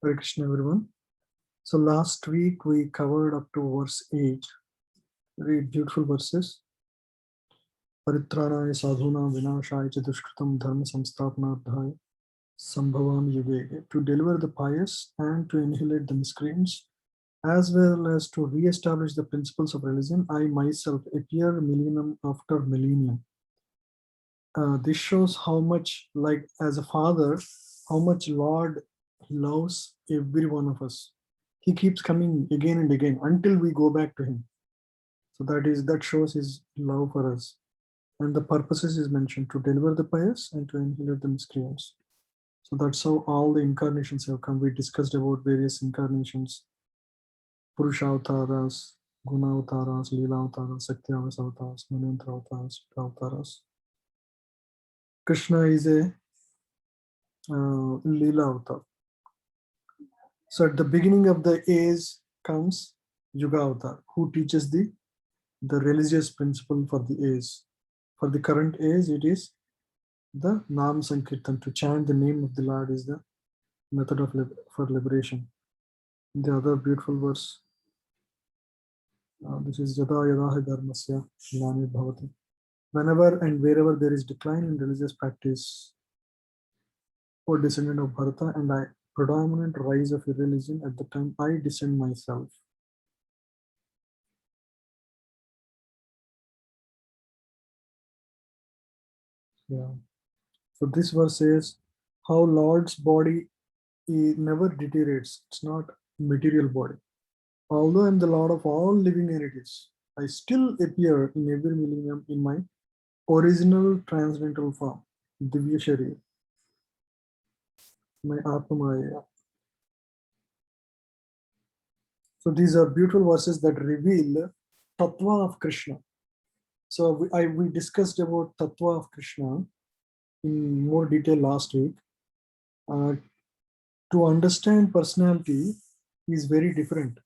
Hare Krishna, everyone. So last week we covered up to verse 8. Very beautiful verses. Paritranaya sadhuna vinashaya cha dushkritam dharma samstapnardhaya sambhavam yuge. To deliver the pious and to annihilate the miscreants, as well as to re-establish the principles of religion, I myself appear millennium after millennium. This shows how much, like as a father, how much Lord loves every one of us. He keeps coming again and again until we go back to him. So that shows his love for us. And the purposes is mentioned to deliver the pious and to annihilate the miscreants. So that's how all the incarnations have come. We discussed about various incarnations, Purusha avatars, Guna avatars, Leela avatars, Sakti avatars, Manantra avatars, avatars. Krishna is a Leela avatar. So at the beginning of the age comes Yuga avatar, who teaches the religious principle for the age. For the current age, it is the Nam Sankirtan. To chant the name of the Lord is the method of for liberation. The other beautiful verse, this is Yada Yada Hi Dharmasya Glani Bhavati. Whenever and wherever there is decline in religious practice, O descendant of Bharata, and I predominant rise of irreligion, at the time I descend myself. Yeah. So this verse says how Lord's body never deteriorates. It's not material body. Although I am the Lord of all living entities, I still appear in every millennium in my original transcendental form, Divya Sharir, my Atmamaya. So these are beautiful verses that reveal Tattva of Krishna. So we discussed about Tattva of Krishna in more detail last week. To understand personality is very different.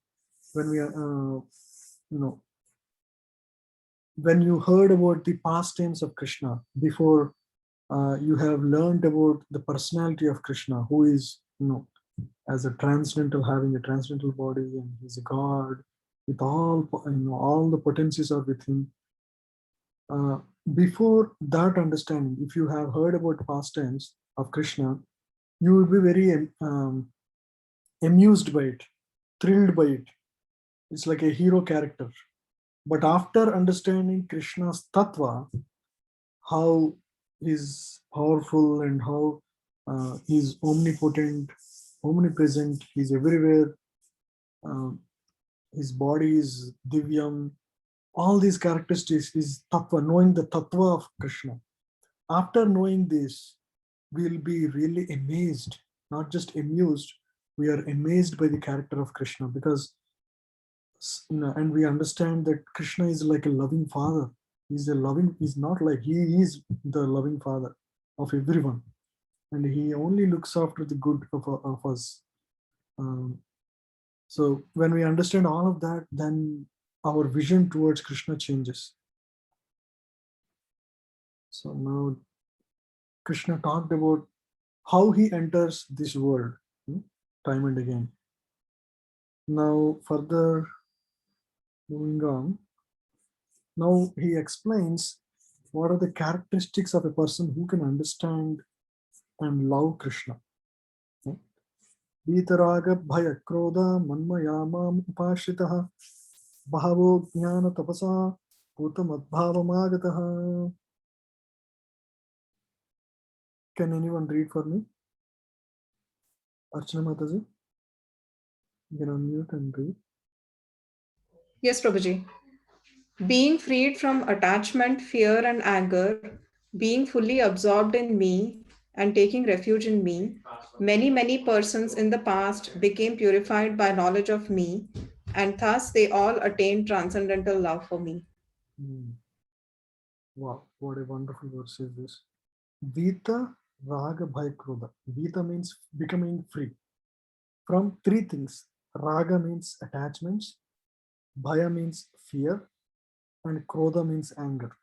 When we are, when you heard about the pastimes of Krishna before, you have learned about the personality of Krishna, who is, as a transcendental, having a transcendental body, and he's a God with all, all the potencies are with him. Before that understanding, if you have heard about pastimes of Krishna, you will be very amused by it, thrilled by it. It's like a hero character. But after understanding Krishna's tattva, how he's powerful and how he's omnipotent, omnipresent, he's everywhere, his body is divyam, all these characteristics is tattva, knowing the tattva of Krishna. After knowing this, we'll be really amazed, not just amused, we are amazed by the character of Krishna, because and we understand that Krishna is like a loving father. He's not like, he is the loving father of everyone, and he only looks after the good of us. So when we understand all of that, then our vision towards Krishna changes. So now Krishna talked about how he enters this world time and again. Now further moving on, now he explains what are the characteristics of a person who can understand and love Krishna. Vitaraga bhaya krodha manmayamam upashitaha bhavo jnana tapasa bhutamadbhavamagataha. Can anyone read for me? Archana Mataji, you can unmute and read. Yes, Prabhuji. Being freed from attachment, fear, and anger, being fully absorbed in me and taking refuge in me, many persons in the past became purified by knowledge of me, and thus they all attained transcendental love for me. Wow, what a wonderful verse is this. Vita Raga Bhai Krodha. Vita means becoming free from three things. Raga means attachments, Bhaya means fear, and Krodha means anger.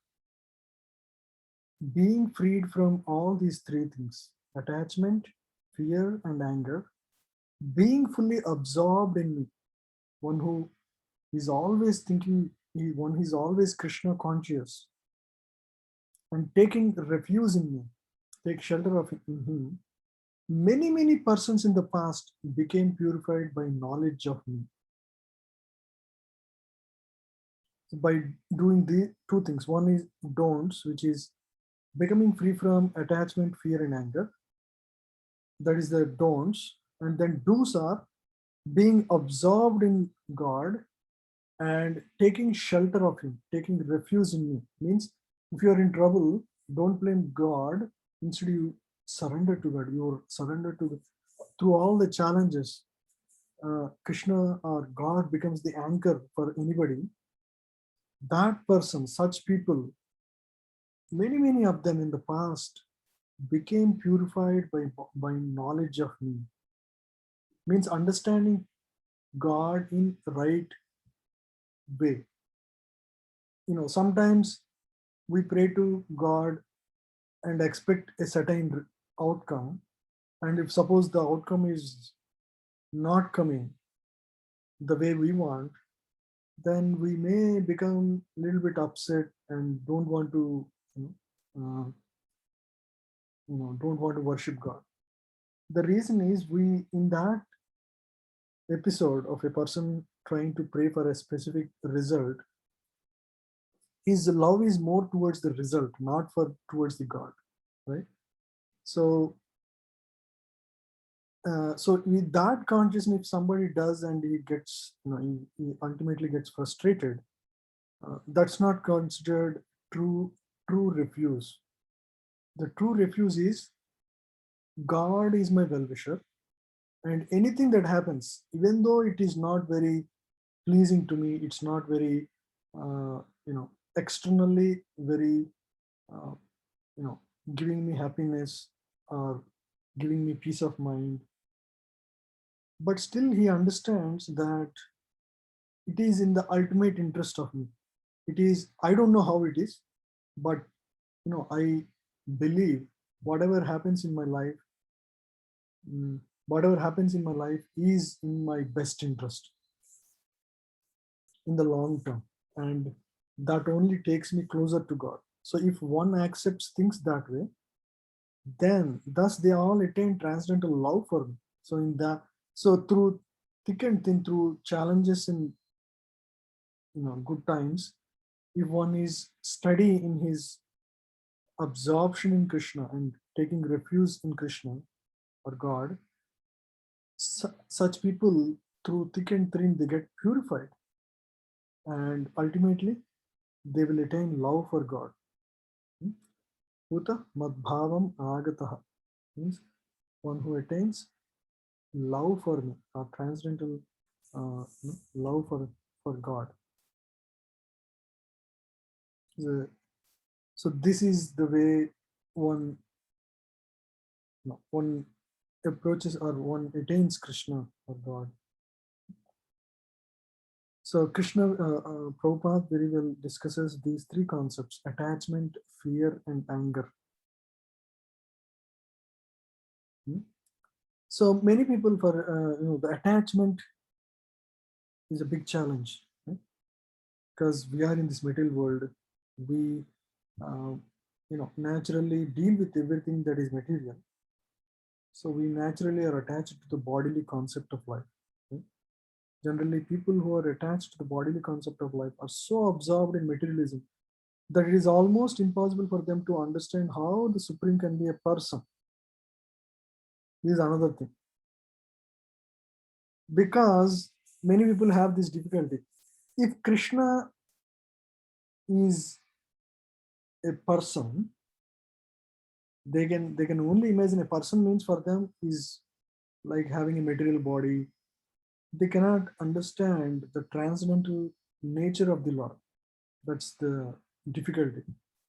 Being freed from all these three things, attachment, fear, and anger, being fully absorbed in me, one who is always thinking, one who is always Krishna conscious and taking refuge in me, take shelter of in him. Many persons in the past became purified by knowledge of me, by doing the two things. One is don'ts, which is becoming free from attachment, fear, and anger. That is the don'ts. And then do's are being absorbed in God and taking shelter of Him, taking refuge in me. Means if you are in trouble, don't blame God. Instead, you surrender to God. You surrender to through all the challenges. Krishna or God becomes the anchor for anybody. That person, such people, many of them in the past became purified by knowledge of me. Means understanding God in right way. Sometimes we pray to God and expect a certain outcome, and if suppose the outcome is not coming the way we want, then we may become a little bit upset and don't want to you know, don't want to worship God. The reason is, we in that episode of a person trying to pray for a specific result, his love is more towards the result, not for towards the God, right? So so with that consciousness, if somebody does and he gets, he ultimately gets frustrated, that's not considered true refuse. The true refuse is, God is my well-wisher, and anything that happens, even though it is not very pleasing to me, it's not very, externally very, uh, you know, giving me happiness or giving me peace of mind, but still he understands that it is in the ultimate interest of me. It is, I don't know how it is, but I believe whatever happens in my life, mm, whatever happens in my life is in my best interest in the long term, and that only takes me closer to God. So if one accepts things that way, then thus they all attain transcendental love for me. So in that, so through thick and thin, through challenges and good times, if one is steady in his absorption in Krishna and taking refuge in Krishna or God, such people, through thick and thin, they get purified, and ultimately they will attain love for God. Uta madbhavam agataha means one who attains love for me, or transcendental love for God. So this is the way one one approaches or one attains Krishna or God. So Krishna, Prabhupada very well discusses these three concepts: attachment, fear, and anger. So many people, for the attachment is a big challenge, right? Because we are in this material world, we uh, naturally deal with everything that is material. So we naturally are attached to the bodily concept of life. Right? Generally, people who are attached to the bodily concept of life are so absorbed in materialism that it is almost impossible for them to understand how the Supreme can be a person. This is another thing. Because many people have this difficulty. If Krishna is a person, they can only imagine a person means for them is like having a material body. They cannot understand the transcendental nature of the Lord. That's the difficulty.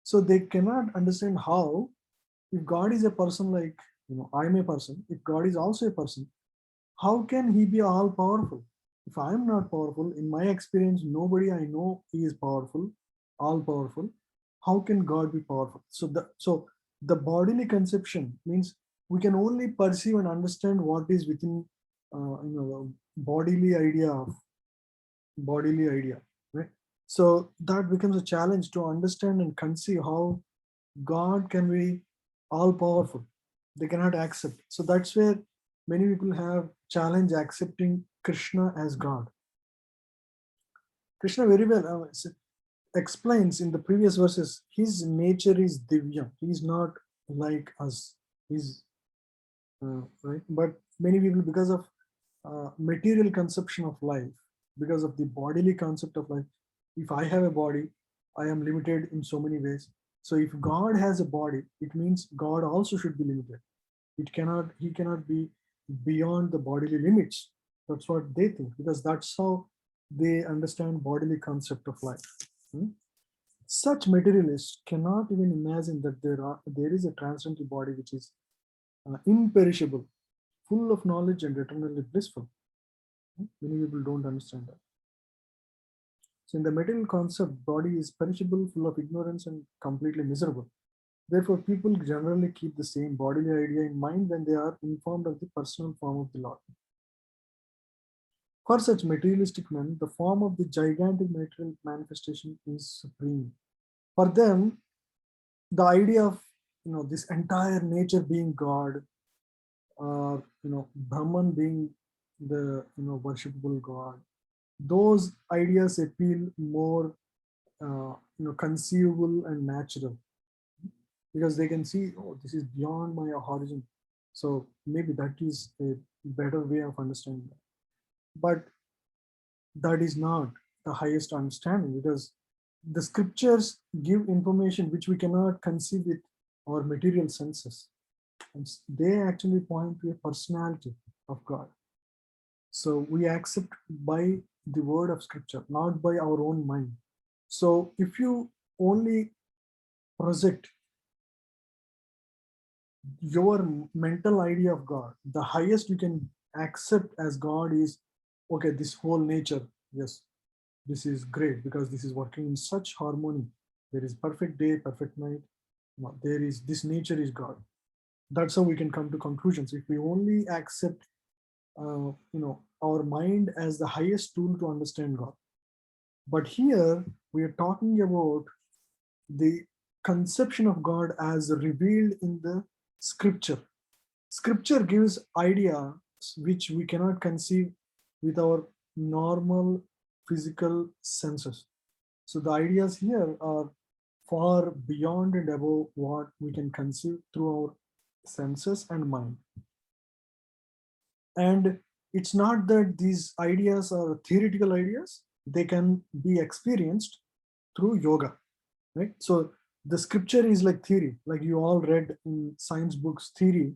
So they cannot understand how, if God is a person, like I'm a person, if God is also a person, how can he be all powerful? If I'm not powerful, in my experience, nobody I know is powerful, all powerful. How can God be powerful? So the bodily conception means we can only perceive and understand what is within bodily idea, right? So that becomes a challenge to understand and conceive how God can be all powerful. They cannot accept. So that's where many people have challenge accepting Krishna as God. Krishna very well explains in the previous verses, his nature is divya. He's not like us. He's right. But many people, because of material conception of life, because of the bodily concept of life, if I have a body, I am limited in so many ways. So if God has a body, it means God also should be limited. He cannot be beyond the bodily limits. That's what they think, because that's how they understand bodily concept of life. Hmm? Such materialists cannot even imagine that there is a transcendental body which is imperishable, full of knowledge and eternally blissful. Many people don't understand that. So in the material concept, body is perishable, full of ignorance and completely miserable. Therefore, people generally keep the same bodily idea in mind when they are informed of the personal form of the Lord. For such materialistic men, the form of the gigantic material manifestation is supreme. For them, the idea of this entire nature being God, or Brahman being the worshipable God, those ideas appeal more conceivable and natural, because they can see, oh, this is beyond my horizon. So maybe that is a better way of understanding that. But that is not the highest understanding, because the scriptures give information which we cannot conceive with our material senses. And they actually point to a personality of God. So we accept by the word of scripture, not by our own mind. So if you only project your mental idea of God, the highest you can accept as God is, okay, this whole nature, yes, this is great because this is working in such harmony. There is perfect day, perfect night. There is this nature is God. That's how we can come to conclusions. If we only accept, our mind as the highest tool to understand God. But here we are talking about the conception of God as revealed in the scripture. Scripture gives ideas which we cannot conceive with our normal physical senses. So the ideas here are far beyond and above what we can conceive through our senses and mind. And it's not that these ideas are theoretical ideas, they can be experienced through yoga, right? So the scripture is like theory, like you all read in science books, theory,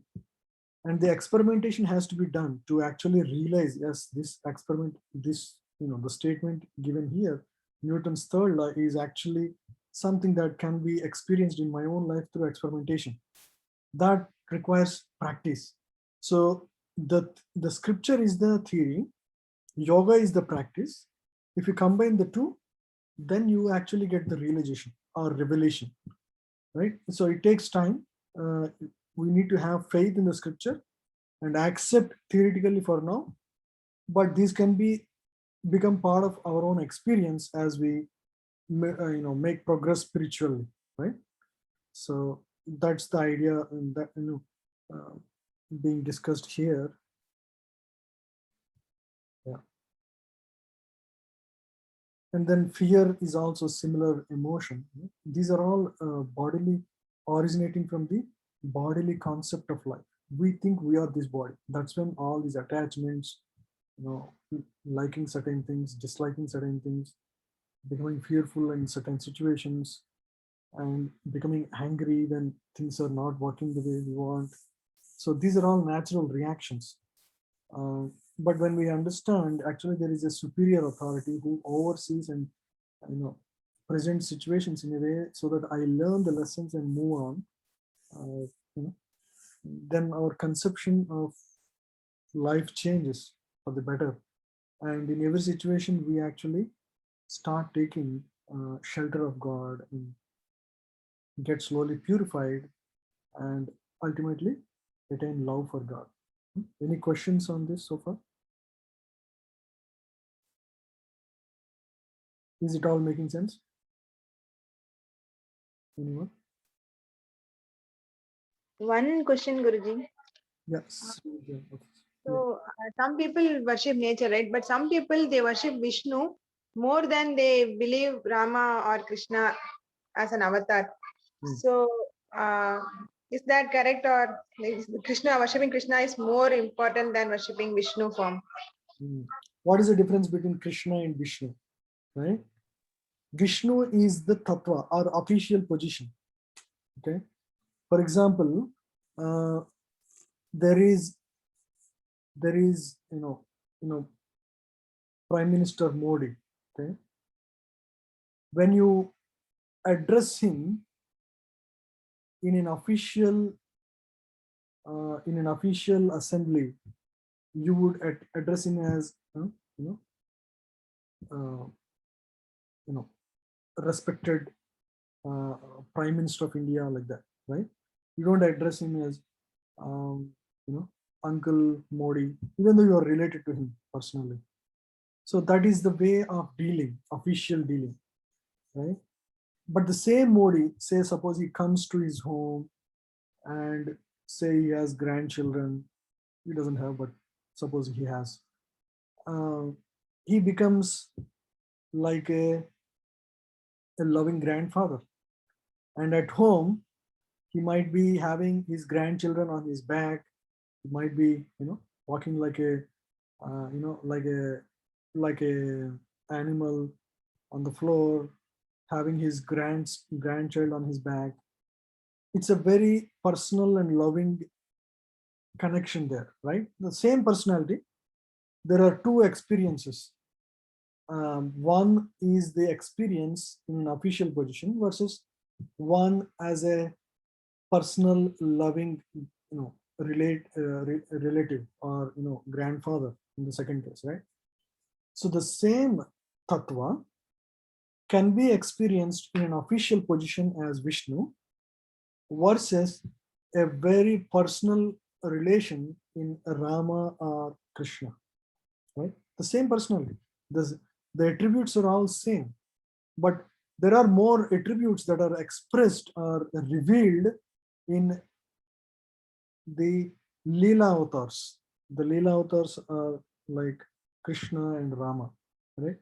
and the experimentation has to be done to actually realize, yes, this experiment, this, the statement given here, Newton's third law, is actually something that can be experienced in my own life through experimentation. That requires practice. So the scripture is the theory, yoga is the practice. If you combine the two, then you actually get the realization or revelation, right? So it takes time. We need to have faith in the scripture and accept theoretically for now, but these can become part of our own experience as we make progress spiritually, right? So that's the idea that being discussed here. Yeah. And then fear is also similar emotion. These are all bodily, originating from the bodily concept of life. We think we are this body. That's when all these attachments, liking certain things, disliking certain things, becoming fearful in certain situations, and becoming angry when things are not working the way we want. So these are all natural reactions. But when we understand, actually there is a superior authority who oversees and presents situations in a way so that I learn the lessons and move on. Then our conception of life changes for the better, and in every situation we actually start taking shelter of God and get slowly purified and ultimately attain love for God. Any questions on this so far? Is it all making sense? Anyone? One question, Guruji. Yes. So some people worship nature, right? But some people they worship Vishnu more than they believe Rama or Krishna as an avatar. Hmm. So is that correct, or is Krishna worshiping Krishna is more important than worshiping Vishnu form? What is the difference between Krishna and Vishnu? Right? Vishnu is the tattva or official position. Okay. For example, there is Prime Minister Modi. Okay. When you address him in an official assembly, you would address him as respected Prime Minister of India, like that, right? You don't address him as Uncle Modi, even though you are related to him personally. So that is the way of dealing, official dealing, right? But the same Modi, say suppose he comes to his home and say he has grandchildren, he doesn't have, but suppose he has, he becomes like a loving grandfather. And at home, he might be having his grandchildren on his back. He might be, walking like a, like a animal on the floor, having his grandchild on his back. It's a very personal and loving connection there, right? The same personality. There are two experiences. One is the experience in an official position versus one as a personal loving, relative or grandfather in the second case, right? So the same tattva can be experienced in an official position as Vishnu versus a very personal relation in Rama or Krishna, right? The same personality. The attributes are all same, but there are more attributes that are expressed or revealed in the Leela avatars. The Leela avatars are like Krishna and Rama, right?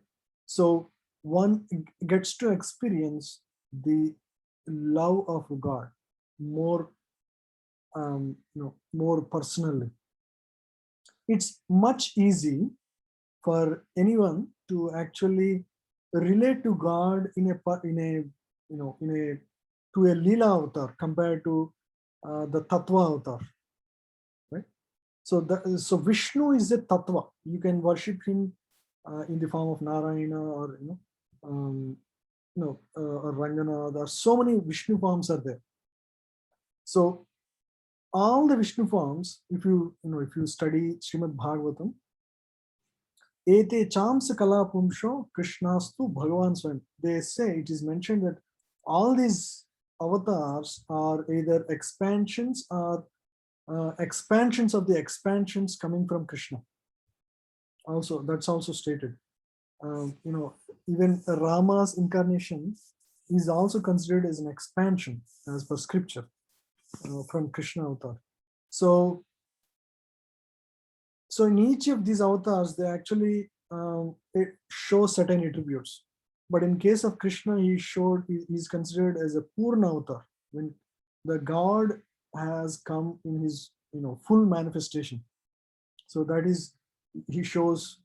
So one gets to experience the love of God more, more personally. It's much easy for anyone to actually relate to God in a to a Leela avatar compared to the Tattva avatar, right? So Vishnu is a Tattva. You can worship him in the form of Narayana or or Rangana. There are so many Vishnu forms are there. So all the Vishnu forms, if you study Srimad Bhagavatam, Ete chamsa kala pumsho Krishnastu Bhagavan Swam. They say, it is mentioned that all these avatars are either expansions or expansions of the expansions coming from Krishna. Also, that's also stated. Even Rama's incarnation is also considered as an expansion as per scripture from Krishna avatar. So in each of these avatars, they actually it shows certain attributes. But in case of Krishna, he's considered as a Purna avatar, when the God has come in his full manifestation. So that is, he shows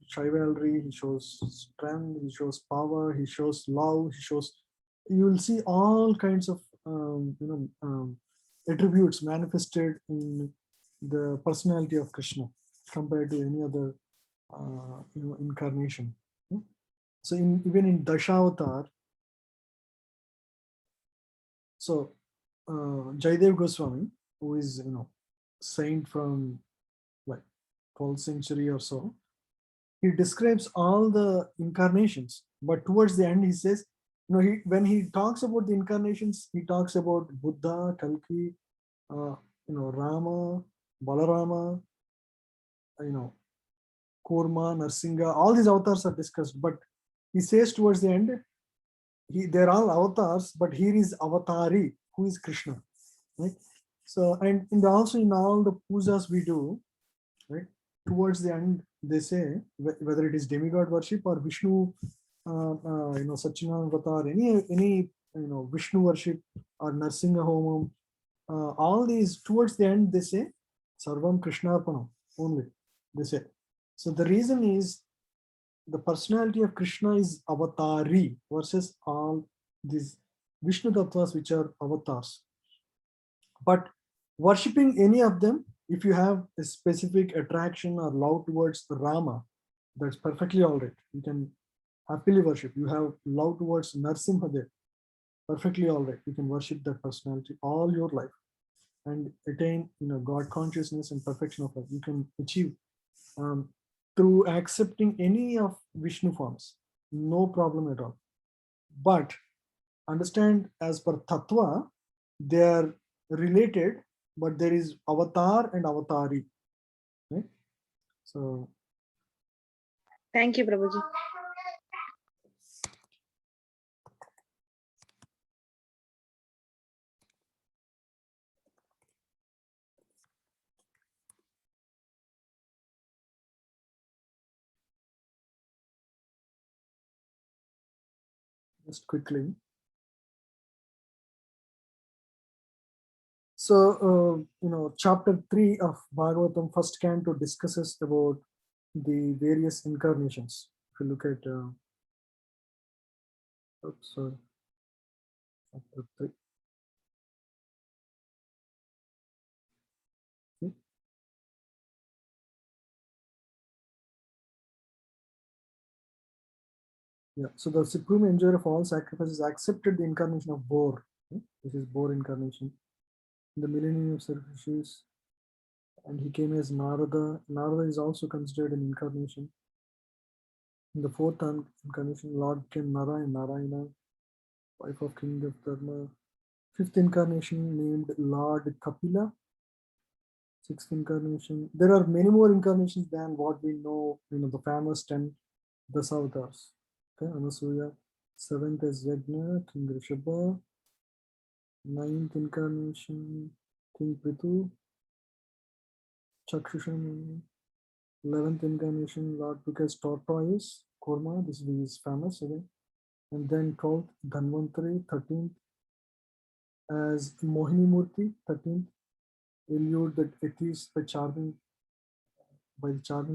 chivalry, he shows strength, he shows power, he shows love, you will see all kinds of attributes manifested in the personality of Krishna compared to any other incarnation. So even in Dashavatar, so Jaidev Goswami, who is saint from like 12th century or so, he describes all the incarnations, but towards the end he says, when he talks about the incarnations, he talks about Buddha, Kalki, Rama, Balarama, Kurma, Narsingha, all these avatars are discussed, but He says towards the end, they're all avatars, but here is Avatari, who is Krishna, right? So, and also in all the pujas we do, right? Towards the end, they say whether it is demigod worship or Vishnu, Satchidananda Avatar, any Vishnu worship or Narsinga Homam, all these towards the end they say Sarvam Krishnarpanam only. They say. So the reason is the personality of Krishna is Avatari versus all these Vishnu Tattvas which are avatars. But worshipping any of them, if you have a specific attraction or love towards Rama, that's perfectly all right. You can happily worship. You have love towards Narsimhadev, perfectly all right. You can worship that personality all your life and attain God consciousness and perfection of life. You can achieve through accepting any of Vishnu forms, no problem at all. But understand, as per Tattva, they are related, but there is avatar and avatari. Right? So, Thank you, Prabhuji. just quickly. So, chapter 3 of Bhagavatam, first canto, discusses about the various incarnations. If you look at, chapter 3. Yeah, so the supreme enjoyer of all sacrifices accepted the incarnation of Bor. This is Bor incarnation. In the millennium of sacrifices, and he came as Narada. Narada is also considered an incarnation. In the fourth incarnation, Lord came Narayana, wife of King of Dharma. Fifth incarnation named Lord Kapila. Sixth incarnation. There are many more incarnations than what we know. The famous 10 Dasavatars. Okay, Anasuya. Seventh is Yajna, King Rishabha. Ninth incarnation, King Prithu. Chakshushan. 11th incarnation, Lord took as tortoise, Kurma, this is famous again. And then 12th, Dhanvantari, 13th, as Mohini Murti, 13th, allured that atheists by the charming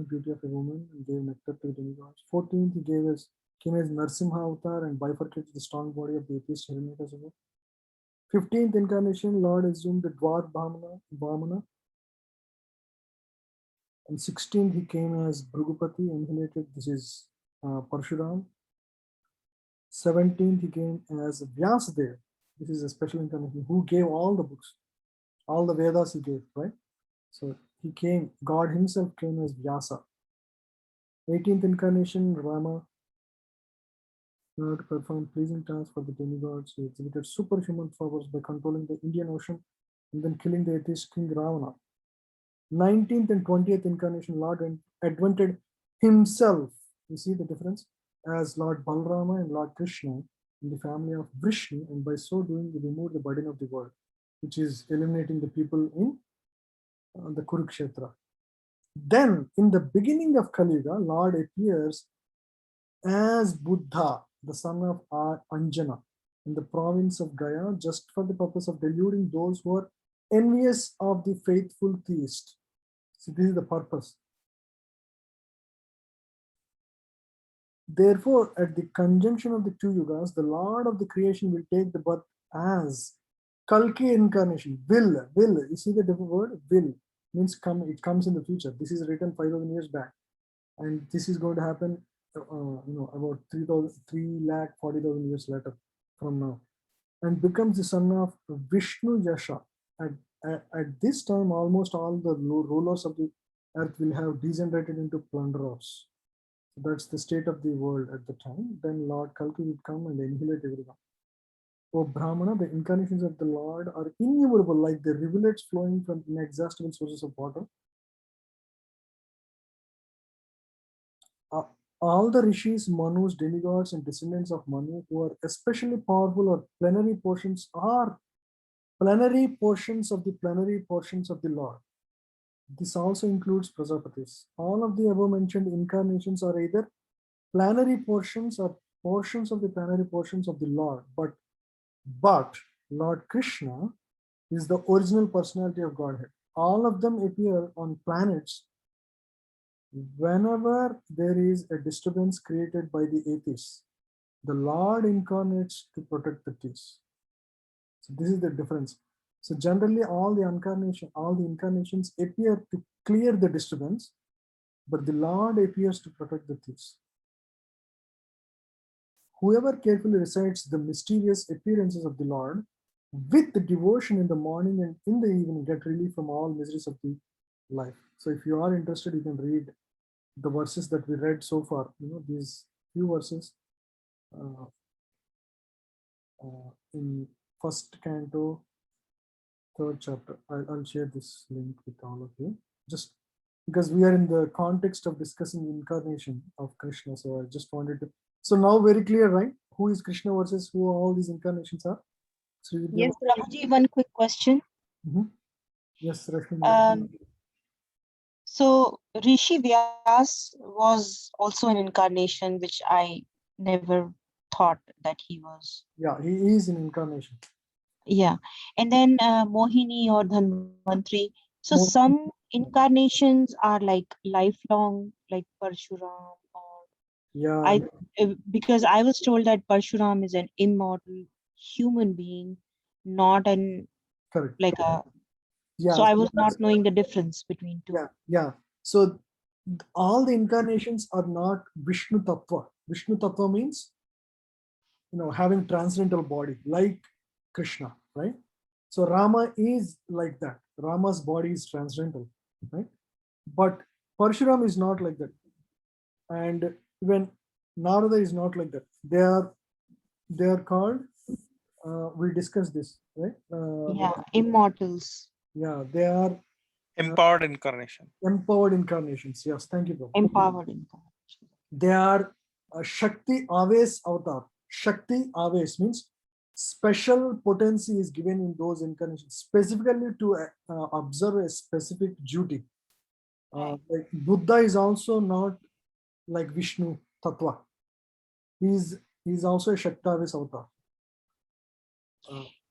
beauty of a woman and gave nectar to the demigods. 14th, he came as Narsimha Avatar and bifurcated the strong body of the atheist Hiranyakasipu. 15th incarnation, Lord assumed the dwarf Vamana. And 16th, he came as Bhrugupati, annihilated. This is Parshuram. 17th, he came as Vyasadeva. This is a special incarnation who gave all the books, all the Vedas he gave, right? So he came, God himself came as Vyasa. 18th incarnation, Rama, in order to perform pleasing tasks for the demigods, he exhibited superhuman powers by controlling the Indian Ocean and then killing the atheist King Ravana. 19th and 20th incarnation, Lord advented himself. You see the difference? As Lord Balrama and Lord Krishna in the family of Vrishni, and by so doing, he removed the burden of the world, which is eliminating the people in the Kurukshetra. Then, in the beginning of Kali Yuga, Lord appears as Buddha, the son of Anjana, in the province of Gaya, just for the purpose of deluding those who are envious of the faithful theist. So this is the purpose. Therefore, at the conjunction of the two yugas, the Lord of the creation will take the birth as Kalki incarnation. Will. You see the different word? Will means come. It comes in the future. This is written 5,000 years back, and this is going to happen. About 3,40,000 years later from now, and becomes the son of Vishnu Yasha. At this time, almost all the rulers of the earth will have degenerated into plunderers. So that's the state of the world at the time. Then Lord Kalki would come and annihilate everyone. O Brahmana, the incarnations of the Lord are innumerable, like the rivulets flowing from inexhaustible sources of water. all the rishis, manus, demigods, and descendants of Manu who are especially powerful or plenary portions are plenary portions of the plenary portions of the Lord. This also includes Prajapatis. All of the above mentioned incarnations are either plenary portions or portions of the plenary portions of the Lord. But Lord Krishna is the original personality of Godhead. All of them appear on planets whenever there is a disturbance created by the atheists. The Lord incarnates to protect the theists. So this is the difference. So generally all the incarnations appear to clear the disturbance, but the Lord appears to protect the thieves. Whoever carefully recites the mysterious appearances of the Lord with the devotion in the morning and in the evening get relief from all miseries of the life. So if you are interested, you can read the verses that we read so far, these few verses in first canto, third chapter. I'll share this link with all of you, just because we are in the context of discussing incarnation of Krishna. So I just wanted to, so now very clear, right? Who is Krishna versus who all these incarnations are? Yes, Prabhuji, one quick question. Yes, Rashmi. So Rishi Vyas was also an incarnation, which I never thought that he was. Yeah, he is an incarnation. Yeah. And then Mohini or Dhanvantri. So Mo- some incarnations are like lifelong, like Parshuram, or Yeah, because I was told that Parshuram is an immortal human being, not an correct. like a. Yeah, So I so was that's- not knowing the difference between two. yeah. So all the incarnations are not Vishnu Tattva. Vishnu Tattva means, having transcendental body like Krishna, right? So Rama is like that. Rama's body is transcendental, right? But Parshuram is not like that. And even Narada is not like that. They are called, we discussed this, right? Yeah, immortals. Yeah, they are Empowered incarnation. empowered incarnations. Yes, thank you, Prabhu. Empowered incarnation. They are Shakti Aves avatar. Shakti Aves means special potency is given in those incarnations, specifically to observe a specific duty. Like Buddha is also not like Vishnu Tattva. He's also a Shakti Aves avatar.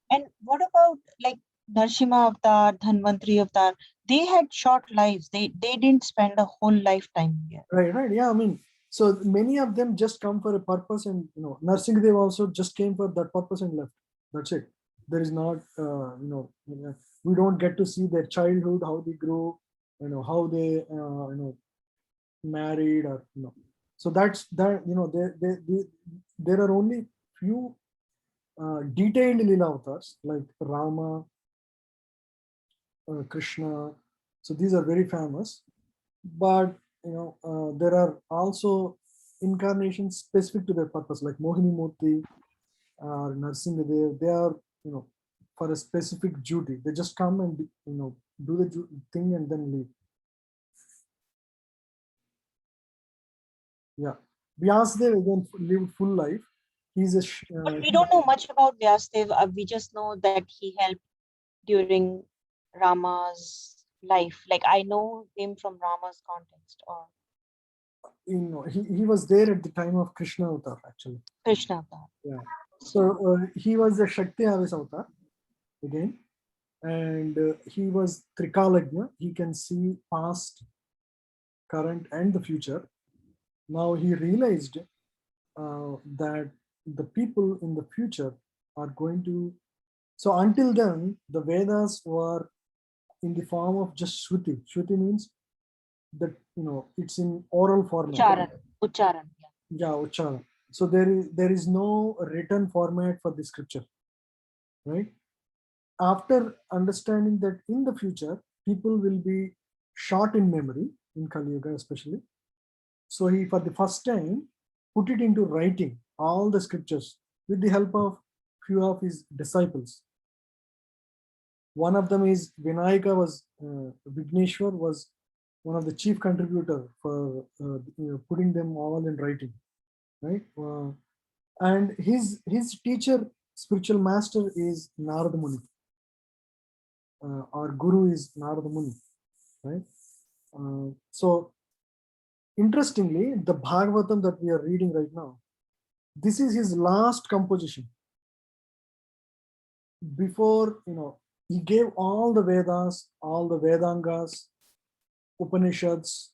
And what about like Narsimha Avatar, Dhanvantri Avatar? They had short lives. They didn't spend a whole lifetime here. Right. Yeah, I mean, so many of them just come for a purpose, and Narsingadev also just came for that purpose and left. That's it. There is not, we don't get to see their childhood, how they grew, how they, married, or So that's that. There are only few detailed Leela avatars like Rama, Krishna. So these are very famous, but there are also incarnations specific to their purpose, like Mohini Murthy or Narsingadev. They are for a specific duty. They just come and do the thing and then leave. Yeah, Vyasdev again lived full life. He's a But we don't know much about Vyasdev. We just know that he helped during Rama's life. Like I know him from Rama's context or he was there at the time of Krishna Avatar, actually. Krishna Avatar. Yeah. So he was a Shakti Aves Avatar again, and he was Trikalagna. He can see past, current, and the future. Now he realized that the people in the future are going to. So until then, the Vedas were in the form of just Shruti. Shruti means that it's in oral format. Ucharan. Yeah, Uchara. So there is no written format for the scripture, right? After understanding that in the future people will be short in memory in Kali Yuga especially, so he for the first time put it into writing all the scriptures with the help of few of his disciples. One of them is Vinayaka was Vigneshwar was one of the chief contributor for putting them all in writing, right? And his teacher, spiritual master is Narada Muni. Our guru is Narada Muni, right? So interestingly, the Bhagavatam that we are reading right now, this is his last composition. Before, he gave all the Vedas, all the Vedangas, Upanishads,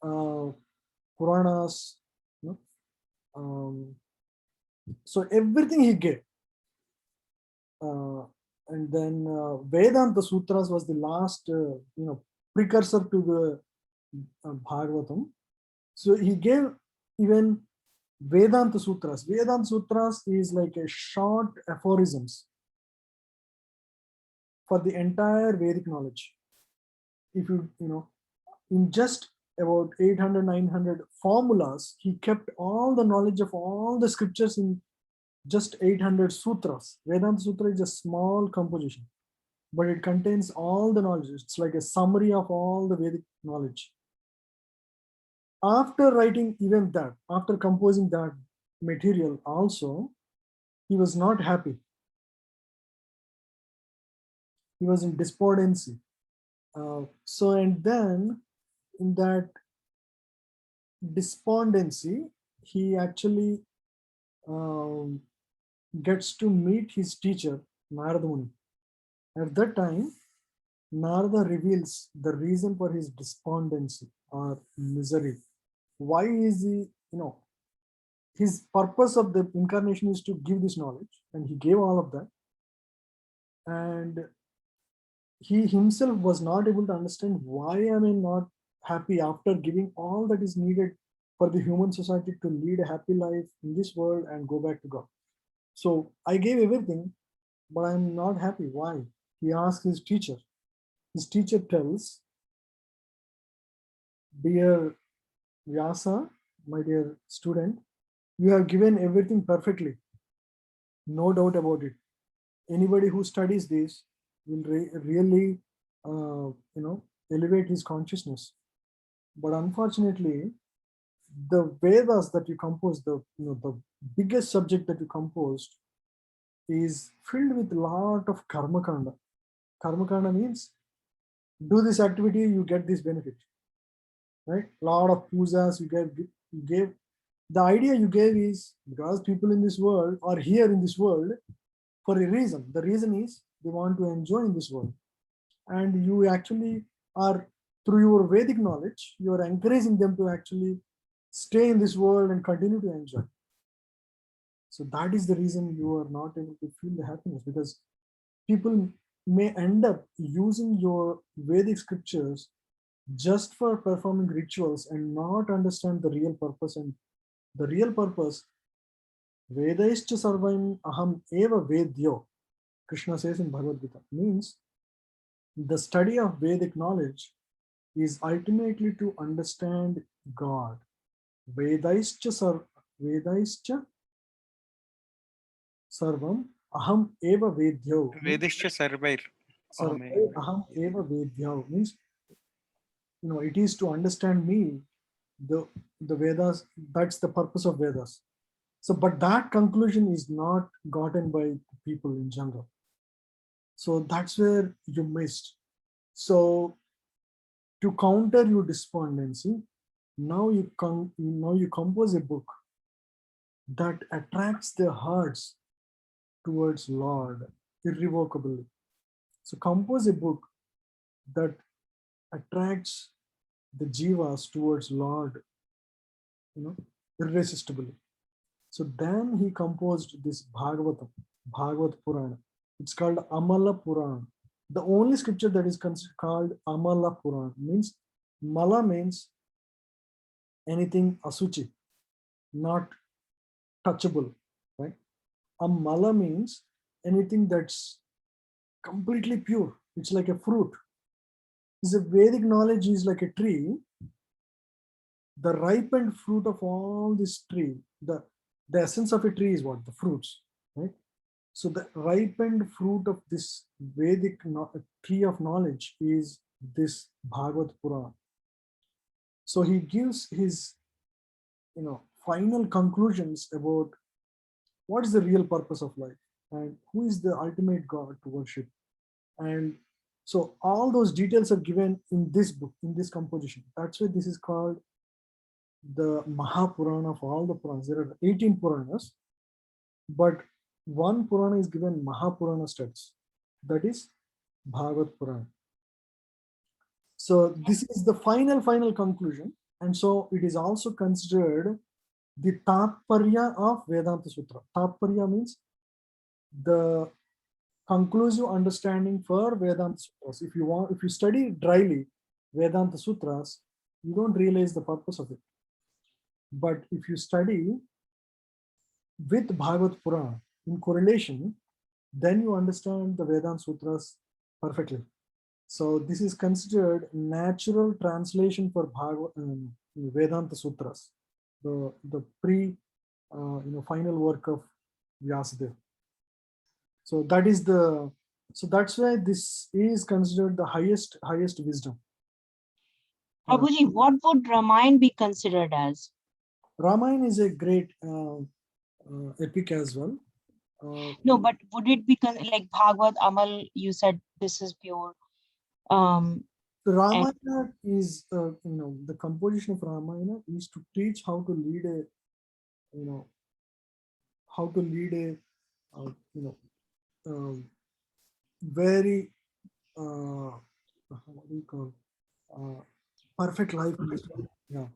Puranas, so everything he gave. And then Vedanta Sutras was the last, precursor to the Bhagavatam. So he gave even Vedanta Sutras. Vedanta Sutras is like a short aphorisms for the entire Vedic knowledge. If in just about 800, 900 formulas, he kept all the knowledge of all the scriptures in just 800 sutras. Vedanta Sutra is a small composition, but it contains all the knowledge. It's like a summary of all the Vedic knowledge. After writing even that, after composing that material also, he was not happy. He was in despondency. And then in that despondency, he actually gets to meet his teacher, Narada Muni. At that time, Narada reveals the reason for his despondency or misery. Why is he, his purpose of the incarnation is to give this knowledge, and he gave all of that. And he himself was not able to understand why am I not happy after giving all that is needed for the human society to lead a happy life in this world and go back to God. So I gave everything, but I'm not happy. Why? He asked his teacher. His teacher tells, dear Vyasa, my dear student, you have given everything perfectly. No doubt about it. Anybody who studies this will really, elevate his consciousness. But unfortunately, the Vedas that you composed, the biggest subject that you composed, is filled with a lot of karma kanda. Karma kanda means do this activity, you get this benefit, right? Lot of pujas you gave. The idea you gave is because people in this world are here in this world for a reason. The reason is they want to enjoy in this world, and you actually are, through your Vedic knowledge, you are encouraging them to actually stay in this world and continue to enjoy. So that is the reason you are not able to feel the happiness, because people may end up using your Vedic scriptures just for performing rituals and not understand the real purpose. And the real purpose, Vedaischa sarvam aham eva vedyo, Krishna says in Bhagavad Gita, means the study of Vedic knowledge is ultimately to understand God. Vedaischa sarvam aham eva vedyo. Vedishya Sarvair. Aham eva vedyo means, it is to understand me, the Vedas. That's the purpose of Vedas. So, but that conclusion is not gotten by people in general. So that's where you missed. So to counter your despondency, now you compose a book that attracts the hearts towards Lord irrevocably. So compose a book that attracts the jivas towards Lord, irresistibly. So then he composed this Bhagavad Purana. It's called Amala Purana. The only scripture that is called Amala Purana means, Mala means anything asuchi, not touchable, right? Amala means anything that's completely pure. It's like a fruit. The Vedic knowledge is like a tree. The ripened fruit of all this tree, the essence of a tree is what? The fruits, right? So the ripened fruit of this Vedic tree of knowledge is this Bhagavad Purana. So he gives his, final conclusions about what is the real purpose of life and who is the ultimate God to worship. And so all those details are given in this book, in this composition. That's why this is called the Mahapurana of all the Puranas. There are 18 Puranas, but one Purana is given Mahapurana status, that is Bhagavad Purana. So this is the final conclusion, and so it is also considered the Tatparya of Vedanta Sutra. Tatparya means the conclusive understanding for Vedanta Sutras. If you study dryly Vedanta Sutras, you don't realize the purpose of it. But if you study with Bhagavad Purana in correlation, then you understand the Vedanta Sutras perfectly. So this is considered natural translation for Vedanta Sutras, the final work of Vyasadeva. So that's why this is considered the highest wisdom. Prabhuji, what would Ramayana be considered as? Ramayana is a great epic as well. No, but would it be like Bhagavad Amal? You said this is pure. Ramayana is, the composition of Ramayana is to teach how to lead a very what do you call perfect life. Yeah.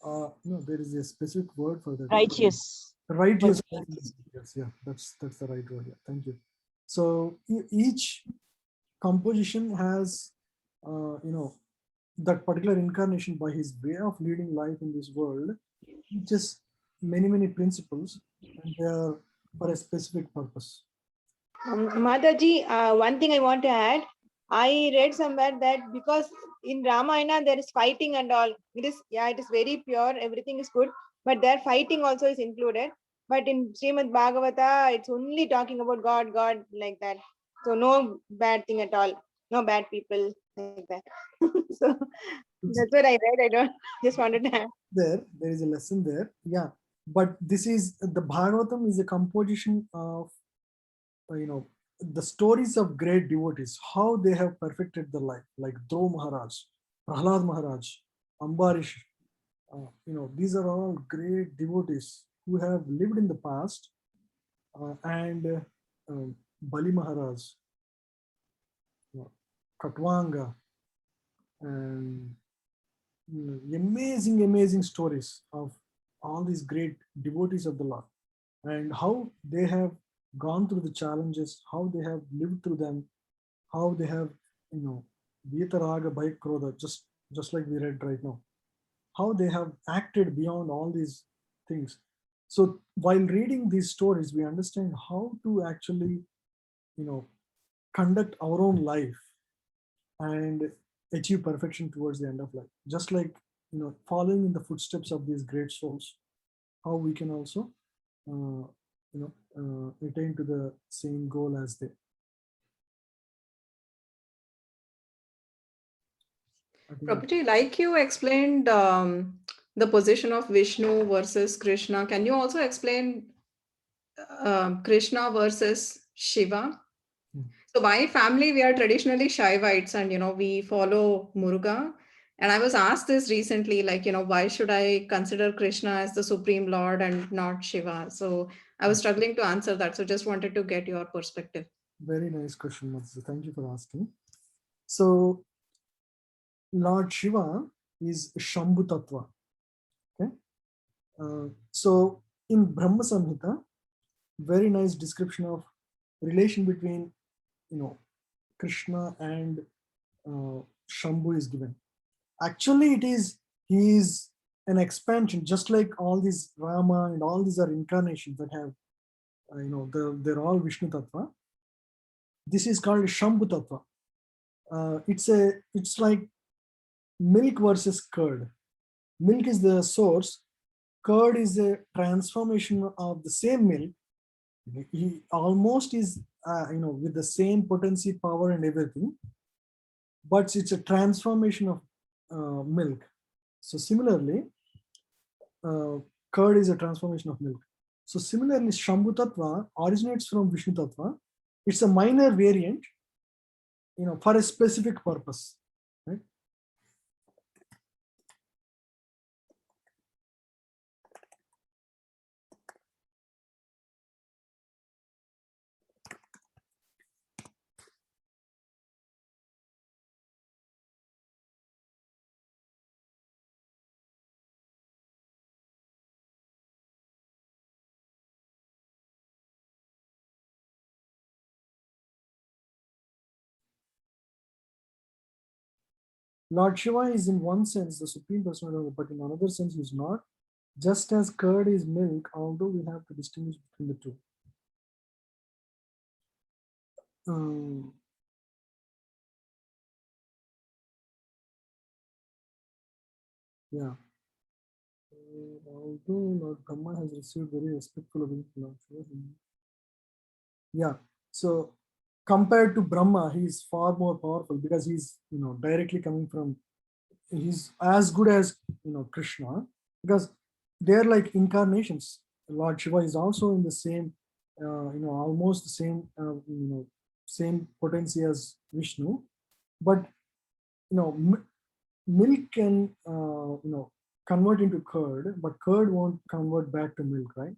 No, there is a specific word for that. Righteous. Righteous. Yes, yeah, that's the right word. Yeah, thank you. So each composition has, that particular incarnation by his way of leading life in this world, just many principles, and they are for a specific purpose. Mataji, one thing I want to add, I read somewhere that because in Ramayana there is fighting and all, it is very pure, everything is good, but there fighting also is included. But in Srimad Bhagavata, it's only talking about God like that. So no bad thing at all, no bad people like that. So that's what I read. I don't just wanted to add. There is a lesson there. Yeah, but this is the Bhagavatam is a composition of the stories of great devotees, how they have perfected their life, like Dhruva Maharaj, Prahlad Maharaj, Ambarish. These are all great devotees who have lived in the past, and Bali Maharaj, Katwanga, and amazing stories of all these great devotees of the Lord, and how they have gone through the challenges, how they have lived through them, how they have, Vitaraga by Krodha, just like we read right now, how they have acted beyond all these things. So while reading these stories, we understand how to actually, conduct our own life and achieve perfection towards the end of life. Just like, following in the footsteps of these great souls, how we can also, attain to the same goal as they. Prabhuji, like you explained the position of Vishnu versus Krishna, can you also explain Krishna versus Shiva? So my family, we are traditionally Shaivites, and we follow Muruga. And I was asked this recently, like, why should I consider Krishna as the Supreme Lord and not Shiva? So I was struggling to answer that. So just wanted to get your perspective. Very nice question, Matsu. Thank you for asking. So Lord Shiva is Shambhu Tattva. Okay. So in Brahma Samhita, very nice description of relation between, Krishna and Shambhu is given. Actually, he is an expansion, just like all these Rama and all these are incarnations that have, they're all Vishnu Tattva. This is called Shambhu Tattva. It's like milk versus curd. Milk is the source. Curd is a transformation of the same milk. He almost is, with the same potency, power, and everything, but it's a transformation of milk. So similarly, curd is a transformation of milk. So similarly, Shambhu Tattva originates from Vishnu Tattva. It's a minor variant, for a specific purpose, right? Lord Shiva is in one sense the supreme personality, but in another sense he is not. Just as curd is milk, although we have to distinguish between the two. Yeah. Although Lord Brahma has received very respectful obedience from Lord Shiva. Yeah. So compared to Brahma, he is far more powerful because he's directly coming from. He's as good as Krishna, because they're like incarnations. Lord Shiva is also in the same, almost the same, same potency as Vishnu, but milk can convert into curd, but curd won't convert back to milk, right?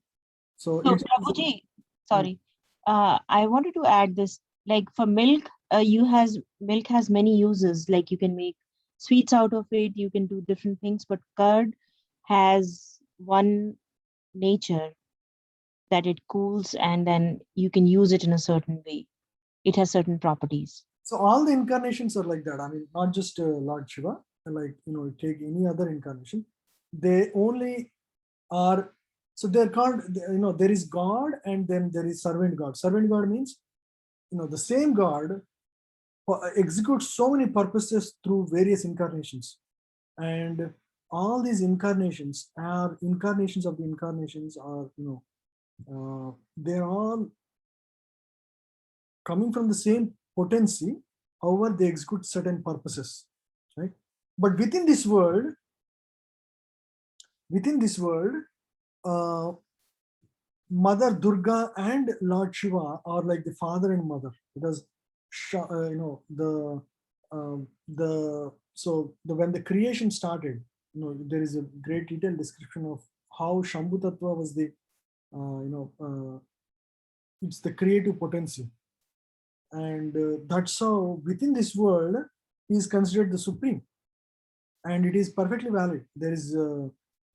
So So it's Prabhuji, sorry, I wanted to add this. Like for milk, milk has many uses. Like you can make sweets out of it. You can do different things. But curd has one nature, that it cools, and then you can use it in a certain way. It has certain properties. So all the incarnations are like that. I mean, not just Lord Shiva. Like take any other incarnation, they only are. So they're called. There is God, and then there is servant God. Servant God means the same God executes so many purposes through various incarnations, and all these incarnations are incarnations of the incarnations. Are they're all coming from the same potency. However, they execute certain purposes, right? But within this world, uh, Mother Durga and Lord Shiva are like the father and mother, because when the creation started, there is a great detailed description of how Shambhu Tattva was the it's the creative potency, and that's how within this world he is considered the supreme, and it is perfectly valid. There is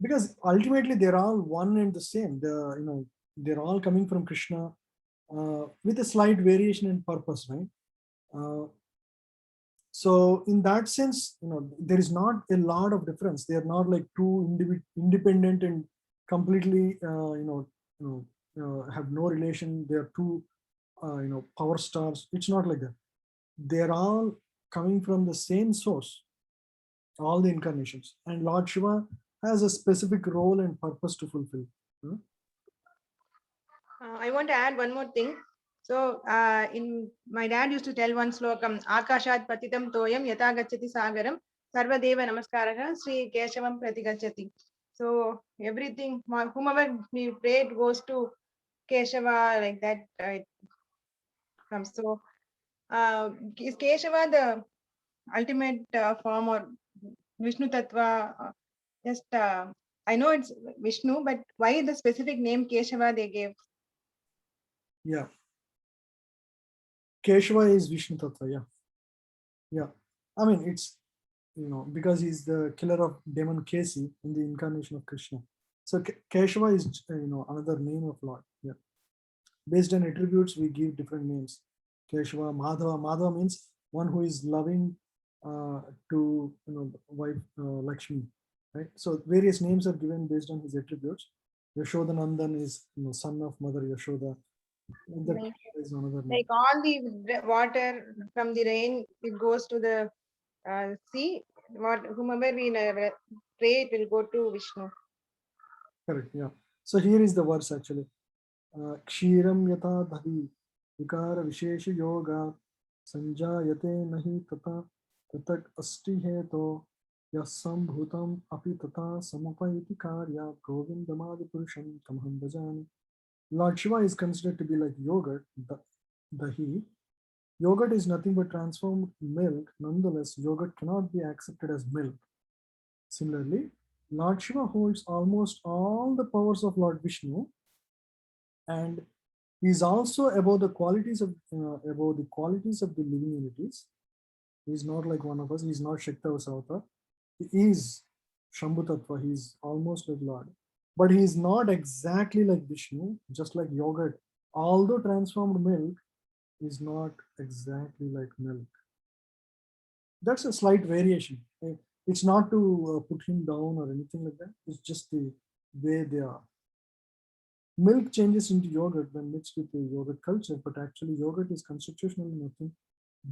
because ultimately they're all one and the same. They're all coming from Krishna, with a slight variation in purpose, right? So in that sense, there is not a lot of difference. They are not like two independent and completely have no relation. They are two power stars. It's not like that. They're all coming from the same source, all the incarnations, and Lord Shiva has a specific role and purpose to fulfill. I want to add one more thing. So, in my dad used to tell one slokam, Akashat patitam toyam yata gacchati sagaram sarvadeva namaskaraha Sri Keshavam pratigacchati. So, everything, whomever we prayed goes to Keshava, like that it comes. So, is Keshava the ultimate form, or Vishnu Tattva? Just, I know it's Vishnu, but why the specific name Keshava they gave? Yeah. Keshava is Vishnu Tattva, yeah. Yeah. I mean, it's, because he's the killer of demon Kesi in the incarnation of Krishna. So Keshava is, another name of Lord. Yeah. Based on attributes, we give different names. Keshava, Madhava. Madhava means one who is loving to, wife Lakshmi, right? So various names are given based on his attributes. Yashodanandan is, son of Mother Yashoda. That is another name. Like all the water from the rain, it goes to the sea. Whomever we pray, it will go to Vishnu. Correct, yeah. So here is the verse actually. Kshiram yata dhavi vikara vishesha yoga sanjayate nahi tata tatak asti heto Yasam bhutam api tata samupayiti karya govindamadi purusham tamham bhajami. Lord Shiva is considered to be like yogurt, dahi. Yogurt is nothing but transformed milk. Nonetheless, yogurt cannot be accepted as milk. Similarly, Lord Shiva holds almost all the powers of Lord Vishnu, and he is also above the qualities of the living entities. He is not like one of us. He is not Shakta Vasavata. He is Shambhu Tattva. He is almost like Lord, but he is not exactly like Vishnu. Just like yogurt, although transformed milk, is not exactly like milk. That's a slight variation. It's not to put him down or anything like that. It's just the way they are. Milk changes into yogurt when mixed with the yogurt culture, but actually yogurt is constitutionally nothing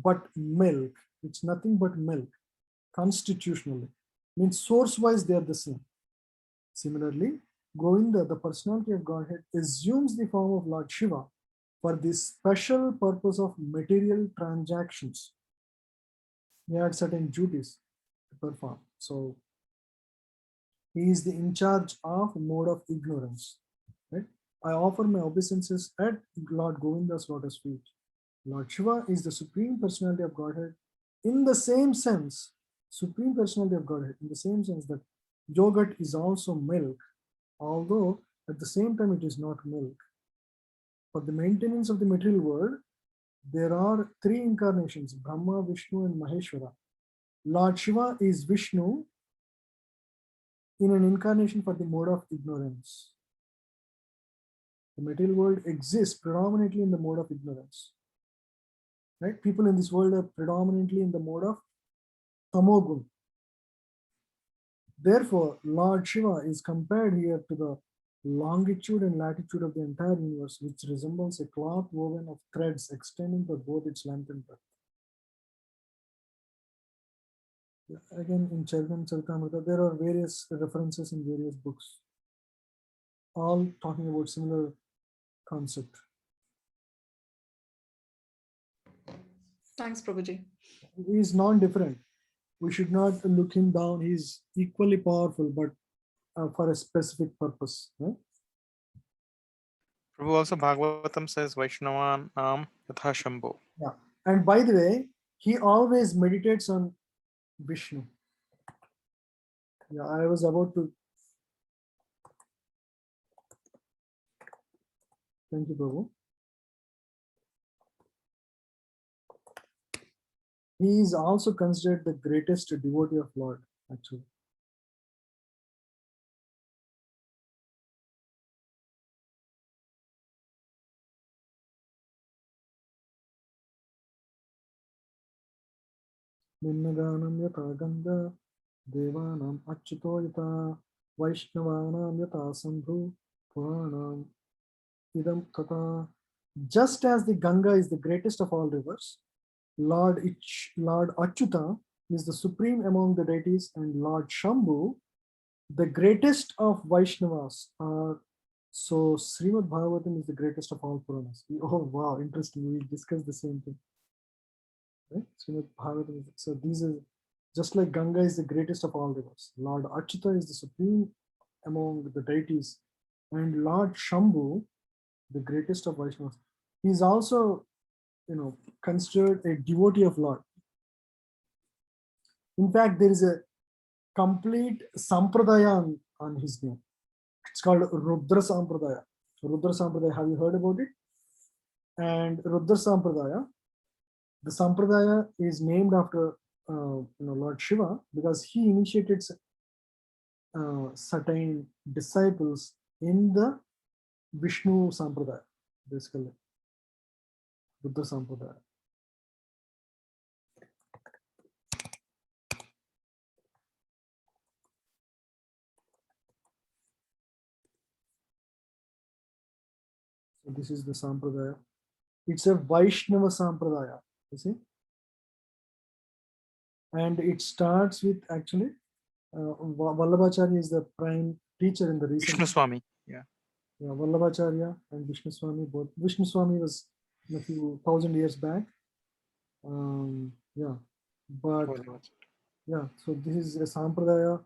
but milk. It's nothing but milk, constitutionally. Means source-wise they are the same. Similarly, Govinda, the personality of Godhead, assumes the form of Lord Shiva for the special purpose of material transactions. He had certain duties to perform. So he is the in charge of mode of ignorance. Right? I offer my obeisances at Lord Govinda's lotus feet. Lord Shiva is the supreme personality of Godhead in the same sense, supreme personality of Godhead in the same sense that yogurt is also milk, although at the same time it is not milk. For the maintenance of the material world, there are three incarnations, Brahma, Vishnu, and Maheshwara. Lord Shiva is Vishnu in an incarnation for the mode of ignorance. The material world exists predominantly in the mode of ignorance. Right? People in this world are predominantly in the mode of tamogun. Therefore, Lord Shiva is compared here to the longitude and latitude of the entire universe, which resembles a cloth woven of threads extending for both its length and breadth. Again, in Charitamrita, there are various references in various books, all talking about similar concept. Thanks, Prabhuji. He is non-different. We should not look him down. He is equally powerful, but for a specific purpose. Right? Prabhu also Bhagavatam says Vaishnavan Nam Yatha Shambhu. Yeah. And by the way, he always meditates on Vishnu. Yeah, I was about to. Thank you, Prabhu. He is also considered the greatest devotee of Lord, actually. Ninnaganam yata ganga, devanam achyuto yata, vaishnavanam yata sambhu, puranam idam tata. Just as the Ganga is the greatest of all rivers, Lord Achyuta is the supreme among the deities, and Lord Shambhu, the greatest of Vaishnavas. So Srimad Bhagavatam is the greatest of all Puranas. Oh wow, interesting. We discussed the same thing. Right? Srimad Bhagavatam. So these are just like Ganga is the greatest of all rivers. Lord Achyuta is the supreme among the deities, and Lord Shambhu, the greatest of Vaishnavas. He is also, considered a devotee of Lord. In fact, there is a complete sampradaya on his name. It's called Rudra Sampradaya. Rudra Sampradaya, have you heard about it? And Rudra Sampradaya, the Sampradaya is named after Lord Shiva because he initiated certain disciples in the Vishnu Sampradaya, basically. Rudra Sampradaya. So this is the Sampradaya. It's a Vaishnava Sampradaya, you see. And it starts with actually, Vallabhacharya is the prime teacher in the recent. Vishnu Swami. Yeah. Yeah, Vallabhacharya and Vishnu Swami both. Vishnu Swami was a few thousand years back. Yeah, but Yeah, so this is a sampradaya,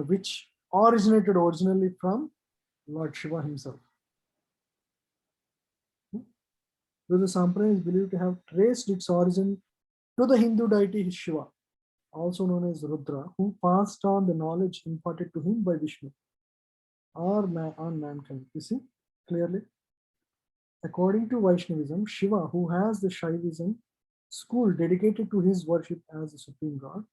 which originated originally from Lord Shiva himself. Though the sampradaya is believed to have traced its origin to the Hindu deity Shiva, also known as Rudra, who passed on the knowledge imparted to him by Vishnu on mankind. You see clearly? According to Vaishnavism, Shiva, who has the Shaivism school dedicated to his worship as the supreme god,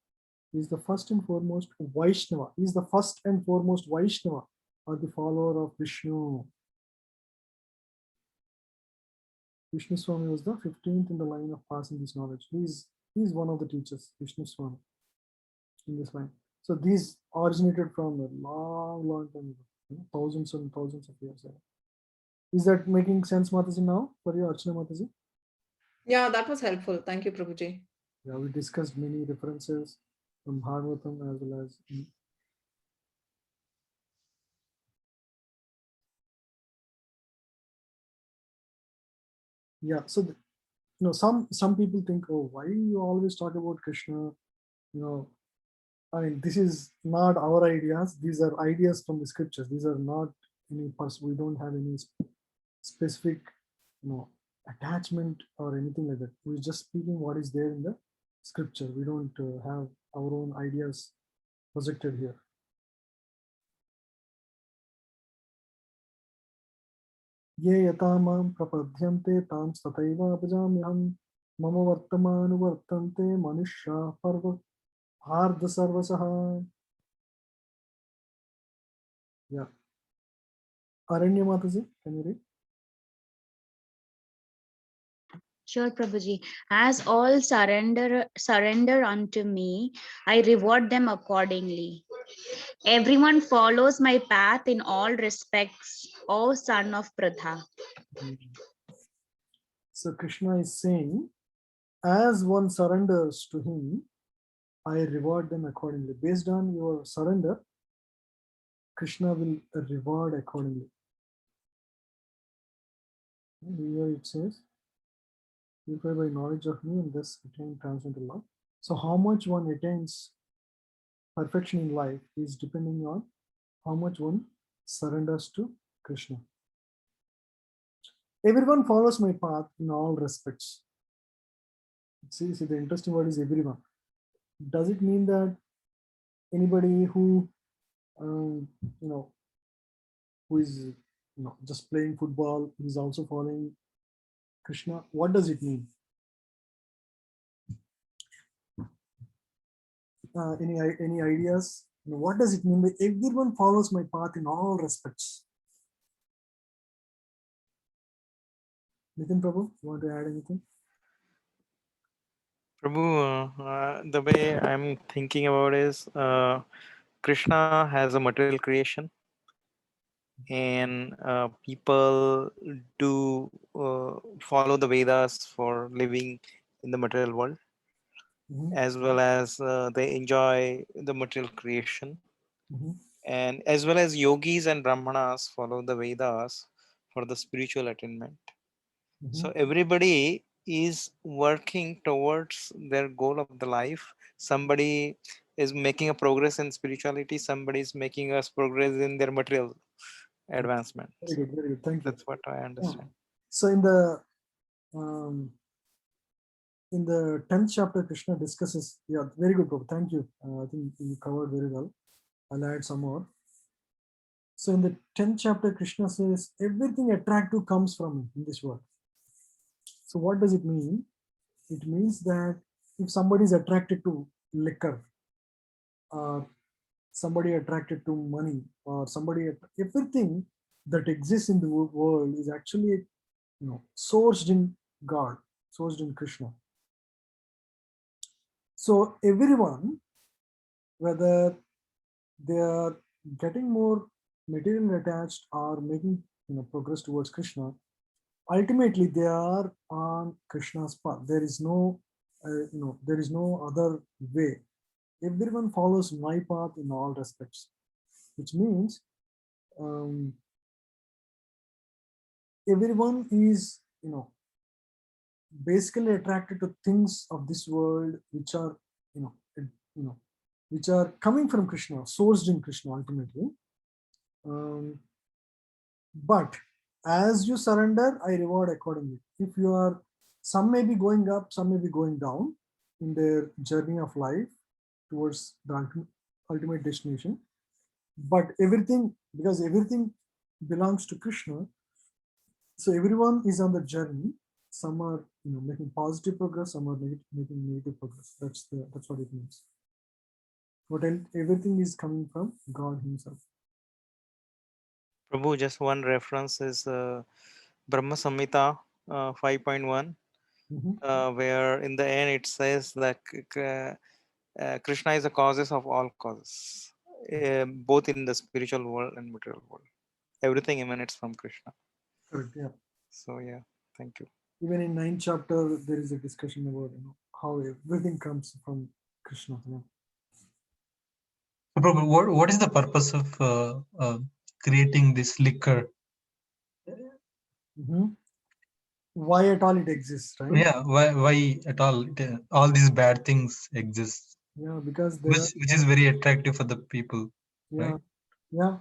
is the first and foremost Vaishnava. He is the first and foremost Vaishnava, or the follower of Vishnu. Vishnu Swami was the 15th in the line of passing this knowledge. He is one of the teachers, Vishnu Swami, in this line. So these originated from a long time ago, thousands and thousands of years ago. Is that making sense, Mataji, now for you, Archana Mataji? Yeah, that was helpful. Thank you, Prabhuji. Yeah, we discussed many references from Bhagavatam as well as yeah. So some people think, oh, why you always talk about Krishna? I mean, this is not our ideas. These are ideas from the scriptures. These are not any person. We don't have any specific, attachment or anything like that. We're just speaking what is there in the scripture. We don't have our own ideas projected here. ये यथा मां प्रपद्यन्ते तां तथैव भजाम्यहं मम वर्तमानुवर्तन्ते मनुष्याः Partha सर्वसः. Yeah. Aranya Mataji, can you read? Sure, Prabhuji. As all surrender unto me, I reward them accordingly. Everyone follows my path in all respects, O son of Pradha. So Krishna is saying, as one surrenders to him, I reward them accordingly. Based on your surrender, Krishna will reward accordingly. Here it says, purify by knowledge of me and thus attain transcendental love. So how much one attains perfection in life is depending on how much one surrenders to Krishna. Everyone follows my path in all respects. See, the interesting word is everyone. Does it mean that anybody who, who is, just playing football is also following Krishna? What does it mean? Any ideas? What does it mean by everyone follows my path in all respects? Nitin Prabhu, you want to add anything? Prabhu, the way I'm thinking about is Krishna has a material creation, and people do follow the Vedas for living in the material world, as well as they enjoy the material creation, and as well as yogis and brahmanas follow the Vedas for the spiritual attainment. So everybody is working towards their goal of the life. Somebody is making a progress in spirituality, somebody is making us progress in their material advancement. Very good. Thank you. That's what I understand. So in the 10th chapter, Krishna discusses, yeah, very good, Prabhu. Thank you. I think you covered very well. I'll add some more. So in the 10th chapter, Krishna says, everything attractive comes from me in this world. So what does it mean? It means that if somebody is attracted to liquor, or somebody attracted to money, or everything that exists in the world is actually, sourced in God, sourced in Krishna. So everyone, whether they are getting more material attached or making progress towards Krishna, ultimately they are on Krishna's path. There is no other way. Everyone follows my path in all respects, which means everyone is basically attracted to things of this world which are which are coming from Krishna, sourced in Krishna ultimately. But as you surrender, I reward accordingly. If you are, some may be going up, some may be going down in their journey of life towards the ultimate destination. But everything, because everything belongs to Krishna, so everyone is on the journey. Some are, making positive progress, some are making negative progress. That's what it means. But everything is coming from God Himself. Prabhu, just one reference is Brahma Samhita 5.1, where in the end it says that Krishna is the causes of all causes, both in the spiritual world and material world. Everything emanates from Krishna. Correct, yeah. So yeah, thank you. Even in 9th chapter, there is a discussion about how everything comes from Krishna. Prabhu, what is the purpose of creating this liquor? Why at all it exists, right? Yeah, why at all all these bad things exist? Yeah, because which is very attractive for the people. Yeah, right? Yeah.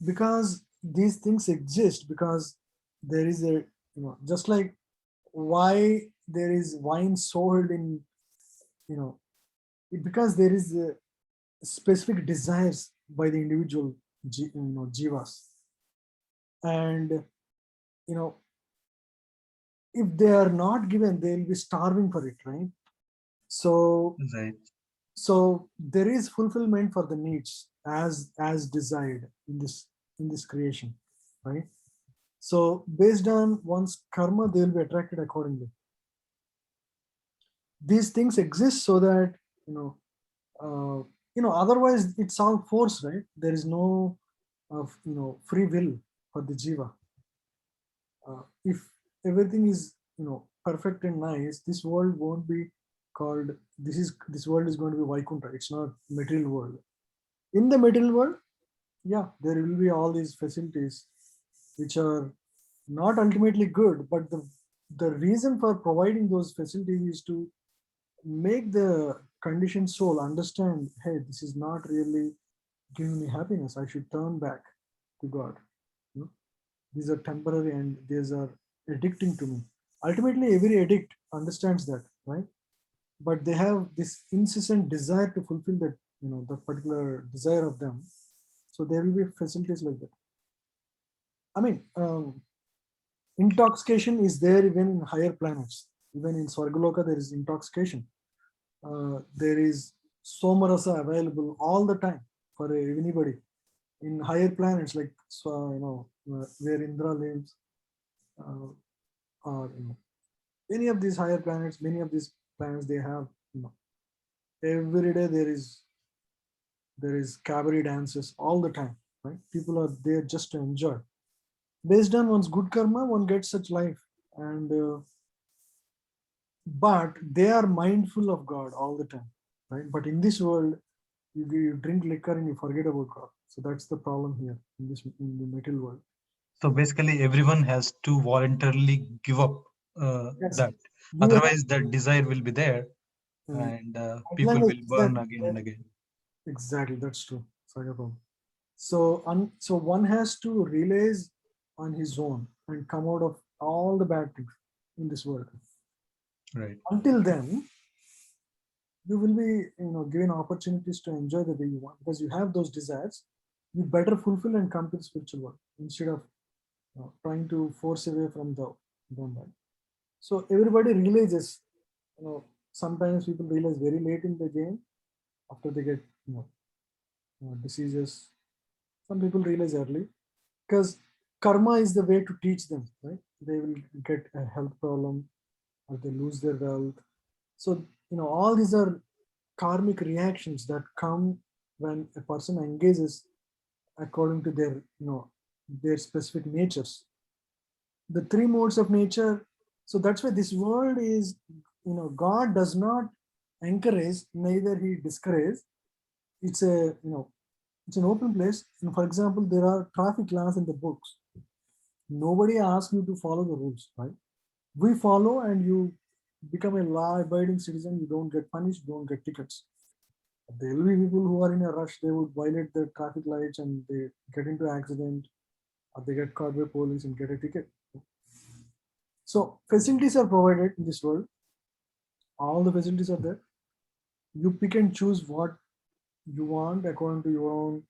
Because these things exist, because there is a, just like why there is wine sold in, because there is a specific desires by the individual jivas, and if they are not given, they will be starving for it, right? So Right. so there is fulfillment for the needs as desired in this creation, right? So based on one's karma, they will be attracted accordingly. These things exist so that otherwise it's all force, right? There is no free will for the jiva. If everything is perfect and nice, this world won't be called, this world is going to be Vaikuntha. It's not material world. In the material world, yeah, there will be all these facilities which are not ultimately good, but the reason for providing those facilities is to make the conditioned soul understand, hey, this is not really giving me happiness. I should turn back to God. These are temporary and these are addicting to me. Ultimately, every addict understands that, right? But they have this incessant desire to fulfill that, the particular desire of them. So there will be facilities like that. I mean, intoxication is there even in higher planets. Even in Swargaloka, there is intoxication. There is somarasa available all the time for anybody. In higher planets like where Indra lives, or any of these higher planets, many of these planets, they have every day there is cabaret dances all the time, right? People are there just to enjoy. Based on one's good karma, one gets such life, and but they are mindful of God all the time, right? But in this world, you drink liquor and you forget about God. So that's the problem here in the material world. So basically, everyone has to voluntarily give up Yes. that. Otherwise, that desire will be there, and people will burn that, again and again. Exactly, that's true. So one has to realize on his own and come out of all the bad things in this world. Right. Until then, you will be given opportunities to enjoy the way you want, because you have those desires. You better fulfill and come to the spiritual world instead of trying to force away from the mind. So everybody realizes, sometimes people realize very late in the game after they get diseases. Some people realize early because karma is the way to teach them, right? They will get a health problem or they lose their wealth. So all these are karmic reactions that come when a person engages according to their specific natures. The three modes of nature. So that's why this world is, God does not encourage, neither he discourage. It's a, it's an open place. And for example, there are traffic laws in the books. Nobody asks you to follow the rules, right? We follow and you become a law-abiding citizen, you don't get punished, don't get tickets. There will be people who are in a rush, they would violate the traffic lights and they get into accident, or they get caught by police and get a ticket. So facilities are provided in this world. All the facilities are there. You pick and choose what you want according to your own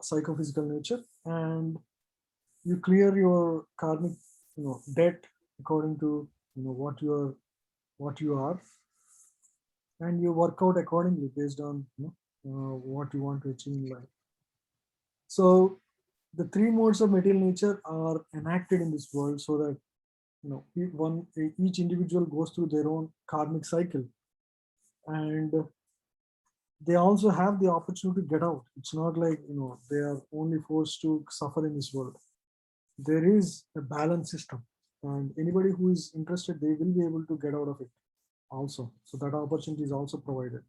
psychophysical nature, and you clear your karmic, debt according to what you are, and you work out accordingly based on what you want to achieve in life. So the three modes of material nature are enacted in this world so that each individual goes through their own karmic cycle, and they also have the opportunity to get out. It's not like they are only forced to suffer in this world. There is a balance system, and anybody who is interested, they will be able to get out of it also. So that opportunity is also provided,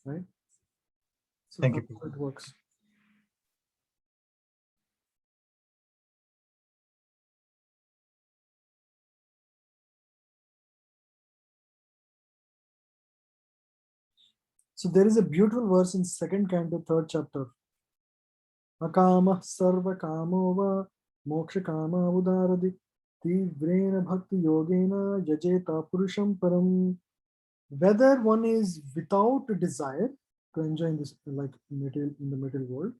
right? So Thank you. that's how it works. So there is a beautiful verse in 2nd canto, 3rd chapter. Akama sarva kamova moksha kama udaradi tivrena bhakti yogena yajeta purusham param. Whether one is without desire to enjoy in this in the material world,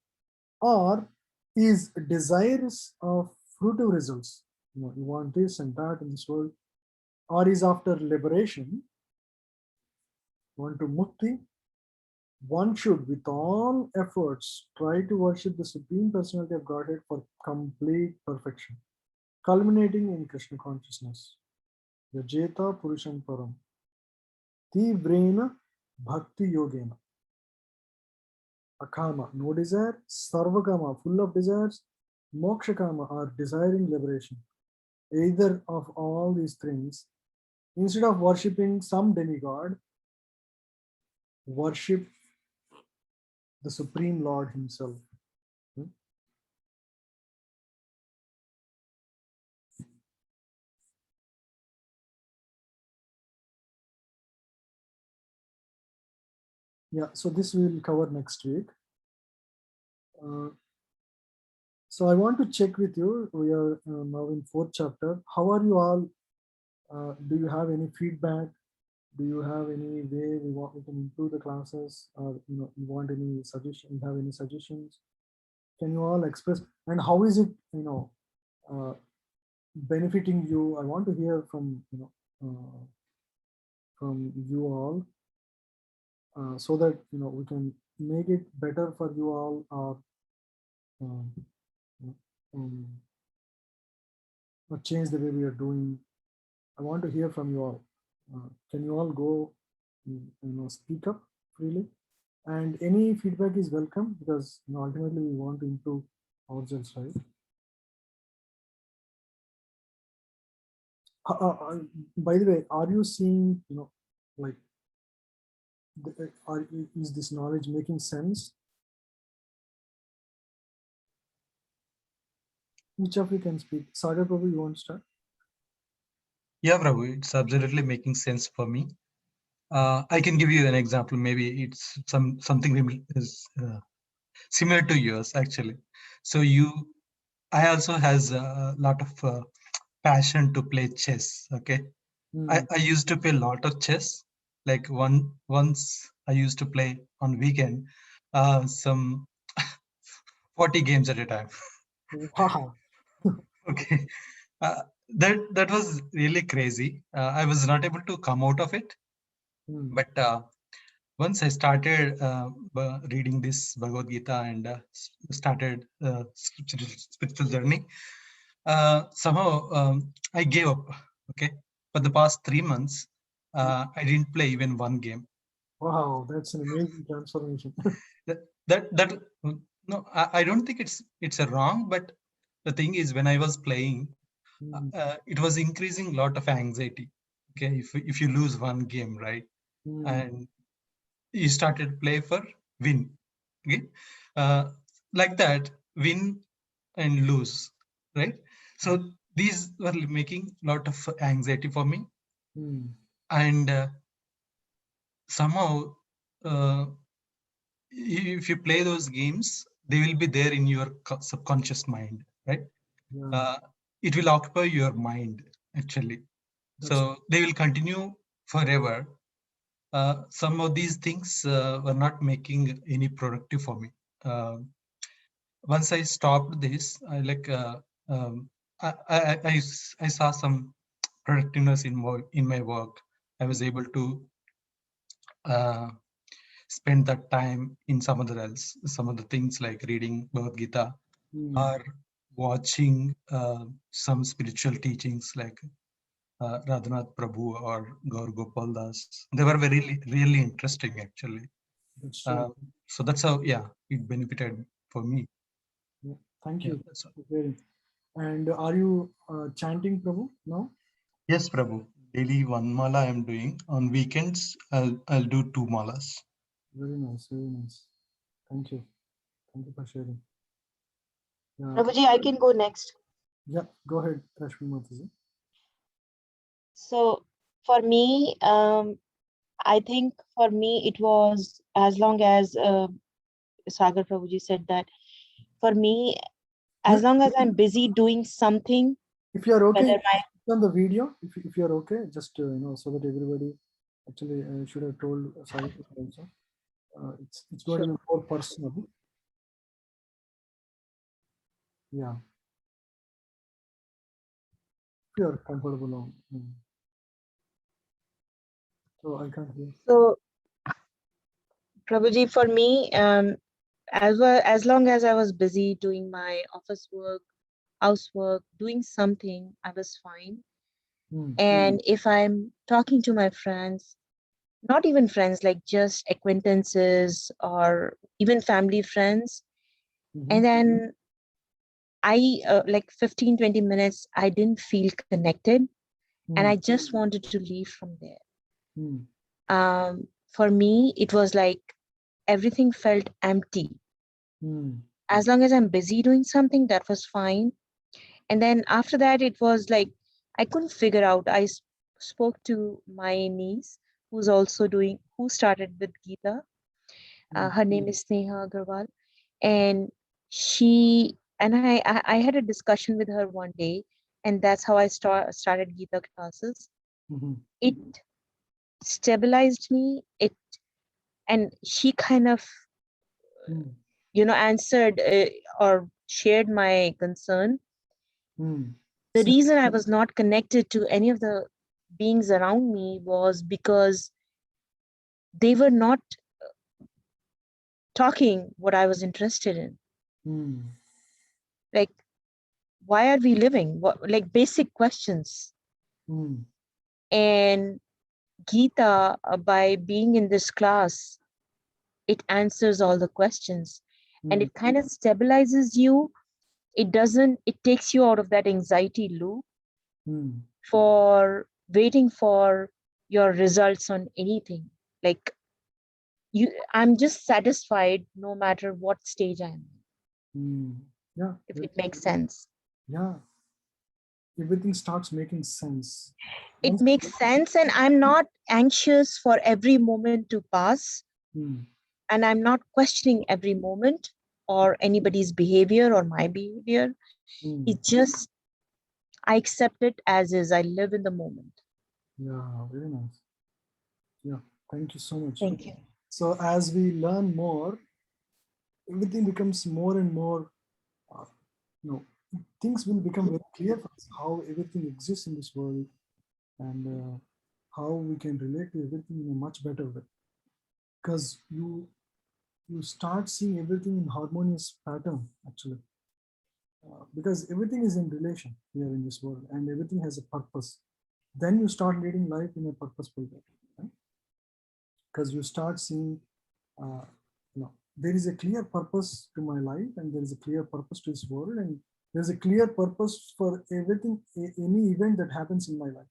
or is desirous of fruitive results, you want this and that in this world, or is after liberation, want to mukti, one should with all efforts try to worship the Supreme Personality of Godhead for complete perfection, culminating in Krishna consciousness. Yajeta Purusham Param. Tivrena Bhakti Yogena. Akama, no desire. Sarvakama, full of desires. Mokshakama, or desiring liberation. Either of all these things, instead of worshipping some demigod, worship the Supreme Lord Himself. Yeah, so this we will cover next week. So I want to check with you. We are now in 4th chapter. How are you all? Do you have any feedback? Do you have any way we can improve the classes? Or you want any suggestion? You have any suggestions? Can you all express? And how is it benefiting you? I want to hear from you all, so that we can make it better for you all, or change the way we are doing. I want to hear from you all. Can you all go, speak up freely? And any feedback is welcome, because ultimately we want to improve ourselves, right? By the way, are you seeing, like, is this knowledge making sense? Which of you can speak? Sagar Prabhu, you want to start? Yeah, Prabhu, it's absolutely making sense for me. I can give you an example. Maybe it's something is similar to yours, actually. So I also has a lot of passion to play chess. Okay, I used to play a lot of chess. Like once I used to play on weekend some 40 games at a time. Wow. Okay, that was really crazy. I was not able to come out of it, but once I started reading this Bhagavad Gita and started spiritual journey, somehow I gave up. Okay, for the past 3 months, I didn't play even one game. Wow, that's an amazing transformation. that no, I don't think it's a wrong, but the thing is, when I was playing, it was increasing a lot of anxiety. Okay, if you lose one game, right, and you started to play for win. Okay, like that, win and lose, right? So these were making a lot of anxiety for me. Hmm. And somehow, if you play those games, they will be there in your subconscious mind, right? Yeah. It will occupy your mind actually. That's So they will continue forever. Some of these things were not making any productive for me. Once I stopped this, I like I saw some productiveness in my work. I was able to spend that time in some other things like reading Bhagavad Gita or watching some spiritual teachings like Radhanath Prabhu or Gaur Gopal Das. They were really interesting actually. That's true. So that's how, yeah, it benefited for me. Yeah. Thank Yeah, you. that's all. Okay. And are you chanting Prabhu now? Yes, Prabhu. Daily one mala I am doing. On weekends, I'll do 2 malas. Very nice. Very nice. Thank you. Thank you for sharing. Yeah. Prabhuji, I can go next. Yeah. Go ahead, Rashmi Mataji. So for me, I think for me it was, as long as Sagar Prabhuji said that, for me, as long as I'm busy doing something, If you are okay, whether my on the video, if you are okay, just so that everybody actually should have told Sai also. It's going to be more personal. Yeah. If you are comfortable on. So I can't hear. So Prabhuji, for me, as well, as long as I was busy doing my office work, housework, doing something, I was fine. And if I'm talking to my friends, not even friends, like just acquaintances or even family friends, and then I like 15-20 minutes, I didn't feel connected, and I just wanted to leave from there. For me, it was like everything felt empty. As long as I'm busy doing something, that was fine. And then after that, it was like I couldn't figure out. I spoke to my niece, who started with Gita. Her name is Sneha Agarwal, and I had a discussion with her one day, and that's how I started Gita classes. It stabilized me. And she kind of answered or shared my concern. The reason I was not connected to any of the beings around me was because they were not talking what I was interested in. Like, why are we living? Like basic questions. And Gita, by being in this class, it answers all the questions, and it kind of stabilizes you. It takes you out of that anxiety loop for waiting for your results on anything. Like, I'm just satisfied no matter what stage I'm in. Yeah. If it makes sense. Yeah. Everything starts making sense. It makes sense, and I'm not anxious for every moment to pass. And I'm not questioning every moment or anybody's behavior or my behavior. It just, I accept it as is. I live in the moment. Yeah, very nice. Yeah, thank you so much. Thank you. So as we learn more, everything becomes more and more, things will become very clear for us, how everything exists in this world, and how we can relate to everything in a much better way. Because you start seeing everything in harmonious pattern, actually. Because everything is in relation here in this world, and everything has a purpose. Then you start leading life in a purposeful way. Right? Because you start seeing, there is a clear purpose to my life, and there is a clear purpose to this world, and there's a clear purpose for everything, any event that happens in my life.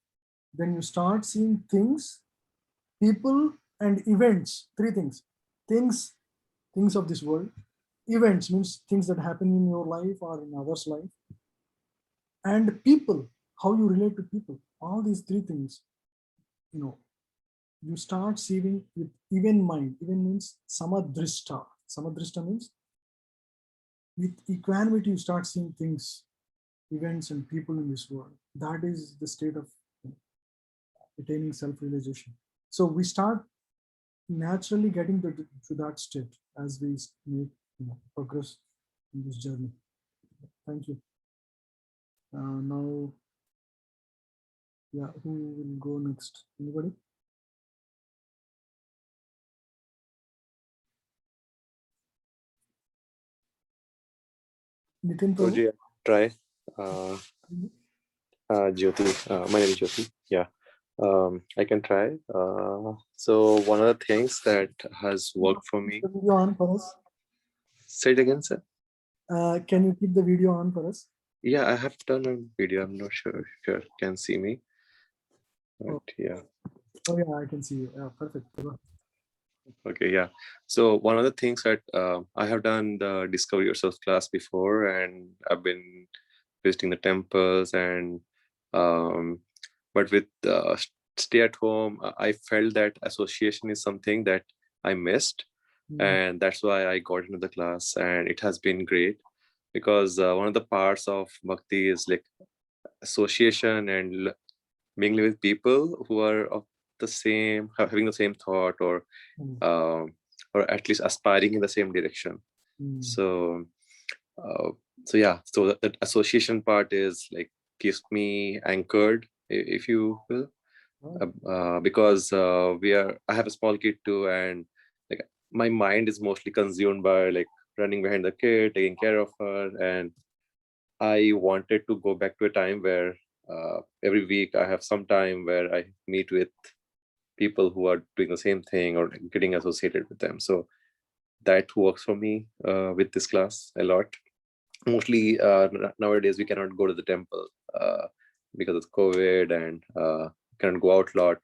Then you start seeing things, people, and events. Three things: things of this world. Events means things that happen in your life or in others' life, and people, how you relate to people. All these three things you start seeing with even mind. Even means samadrishta. Samadrishta means with equanimity, you start seeing things, events, and people in this world. That is the state of attaining self-realization. So we start naturally getting to that state as we make progress in this journey. Thank you. Now, yeah, who will go next? Anybody? Nitin Prabhu? Prabhuji, try. Jyoti, my name is Jyoti. Yeah, I can try. So one of the things that has worked for me. The video on for us. Say it again, sir. Can you keep the video on for us? Yeah, I have done a video. I'm not sure if you can see me. But yeah. Oh yeah, I can see you. Yeah, perfect. Okay, yeah. So one of the things that I have done the Discover Yourself class before, and I've been visiting the temples, and but with stay at home, I felt that association is something that I missed, and that's why I got into the class, and it has been great because one of the parts of bhakti is like association and mingling with people who are of the same, having the same thought, or at least aspiring in the same direction. So yeah, so that association part is like keeps me anchored, if you will, because I have a small kid too, and like my mind is mostly consumed by like running behind the kid, taking care of her, and I wanted to go back to a time where every week I have some time where I meet with people who are doing the same thing or getting associated with them. So that works for me with this class a lot. Mostly nowadays we cannot go to the temple because of COVID, and cannot go out a lot.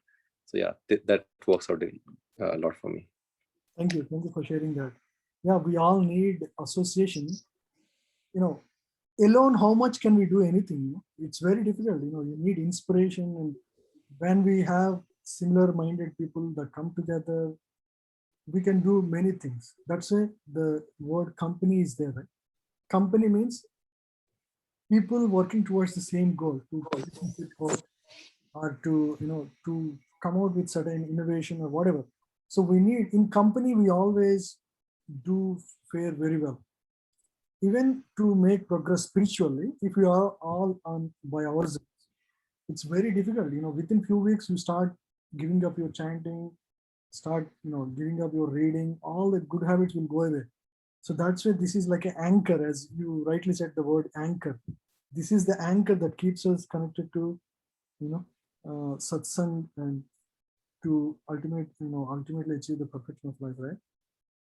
So yeah, that works out a lot for me. Thank you for sharing that. Yeah, we all need association. Alone, how much can we do anything? It's very difficult. You need inspiration, and when we have similar minded people that come together, we can do many things. That's why the word company is there, right? Company means people working towards the same goal, or to come out with certain innovation or whatever. So we need, in company, we always do fare very well. Even to make progress spiritually, if we are all on by ourselves, it's very difficult. Within few weeks, you start giving up your chanting, start giving up your reading. All the good habits will go away. So that's why this is like an anchor, as you rightly said, the word anchor. This is the anchor that keeps us connected to satsang, and to ultimately achieve the perfection of life, right?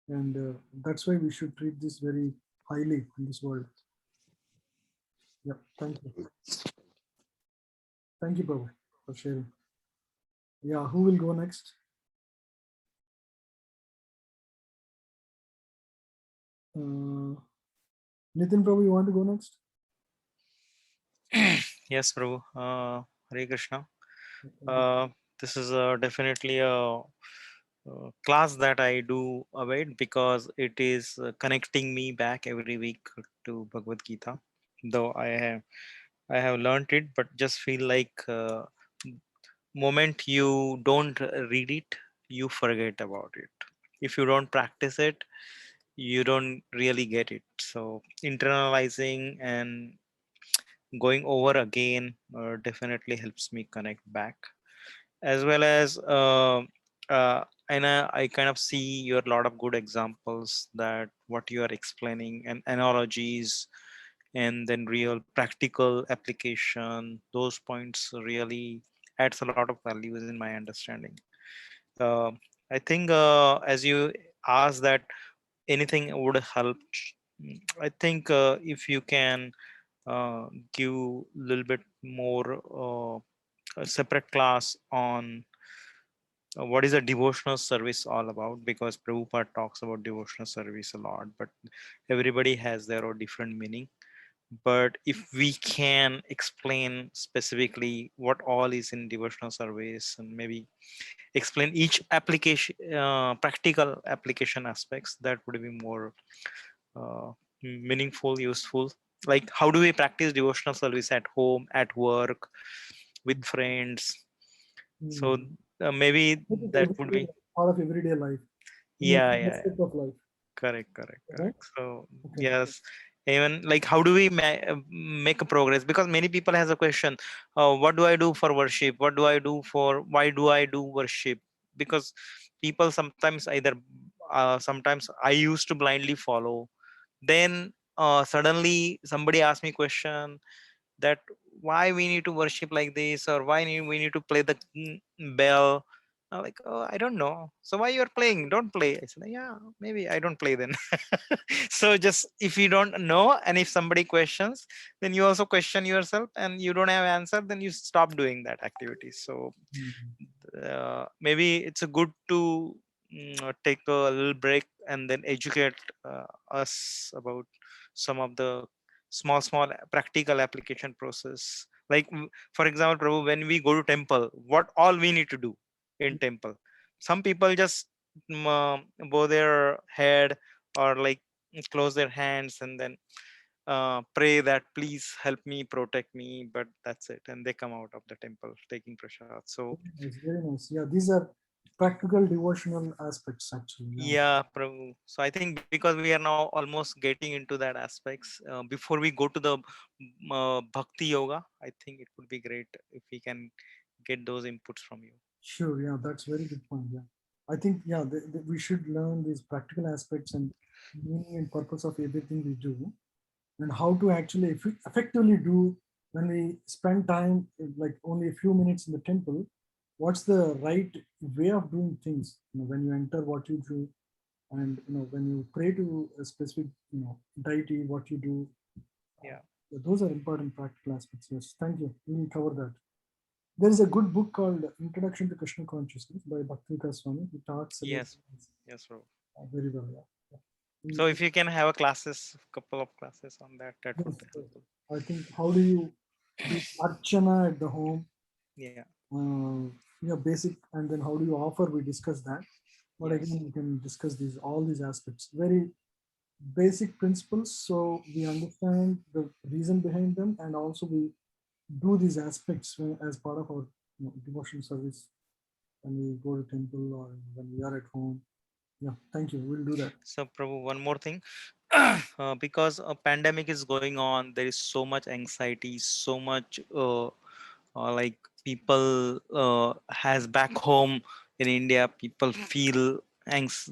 And that's why we should treat this very highly in this world. Yeah, thank you. Thank you, Prabhu, for sharing. Yeah, who will go next? Nitin Prabhu, you want to go next? Yes, Prabhu. Hare Krishna. This is definitely a class that I do await because it is connecting me back every week to Bhagavad Gita. Though I have learned it, but just feel like moment you don't read it, you forget about it. If you don't practice it, you don't really get it. So internalizing and going over again definitely helps me connect back, as well as and I kind of see your lot of good examples that what you are explaining and analogies, and then real practical application. Those points really adds a lot of values in my understanding. uh, I think as you asked that anything would help, I think if you can give a little bit more a separate class on what is a devotional service all about, because Prabhupada talks about devotional service a lot, but everybody has their own different meaning. But if we can explain specifically what all is in devotional service, and maybe explain each application, practical application aspects, that would be more meaningful, useful. Like, how do we practice devotional service at home, at work, with friends? So maybe It is that would everyday, be, part of everyday life. In yeah, every yeah, aspect of life. correct, correct, Right? correct. So Okay. yes, even like, how do we make a progress? Because many people has a question, what do I do for worship? What do I do for, why do I do worship? Because people sometimes either, sometimes I used to blindly follow, then suddenly somebody asked me question that why we need to worship like this, or why we need to play the bell. I'm like, oh, I don't know. So why you're playing? Don't play. I said, yeah, maybe I don't play then. So just, if you don't know, and if somebody questions, then you also question yourself, and you don't have answer, then you stop doing that activity. So maybe it's a good to take a little break and then educate us about some of the small practical application process. Like, for example, Prabhu, when we go to temple, what all we need to do in temple? Some people just bow their head, or like close their hands, and then pray that please help me, protect me, but that's it, and they come out of the temple taking prasad. So It's very nice. Yeah, these are practical devotional aspects actually. yeah, Prabhu. So I think because we are now almost getting into that aspects, before we go to the bhakti yoga, I think it would be great if we can get those inputs from you. Sure. Yeah, that's very good point. Yeah, I think we should learn these practical aspects and meaning and purpose of everything we do, and how to actually effectively do when we spend time like only a few minutes in the temple. What's the right way of doing things? When you enter, what you do, and when you pray to a specific deity, what you do. Yeah. Those are important practical aspects. Yes, thank you. We will cover that. There is a good book called Introduction to Krishna Consciousness by Bhaktivinoda Swami. He talks about Yes. Yes, Prabhu. very well. Yeah. So if you can have a couple of classes on that, that would be helpful. I think, how do you do archana at the home? Yeah. Basic, and then how do you offer? We discuss that, but Yes. again, we can discuss all these aspects. Very basic principles, so we understand the reason behind them, and also we do these aspects as part of our devotional service when we go to temple or when we are at home. Yeah, thank you. We'll do that. So Prabhu, one more thing. Because a pandemic is going on, there is so much anxiety, so much like people has back home in India, people feel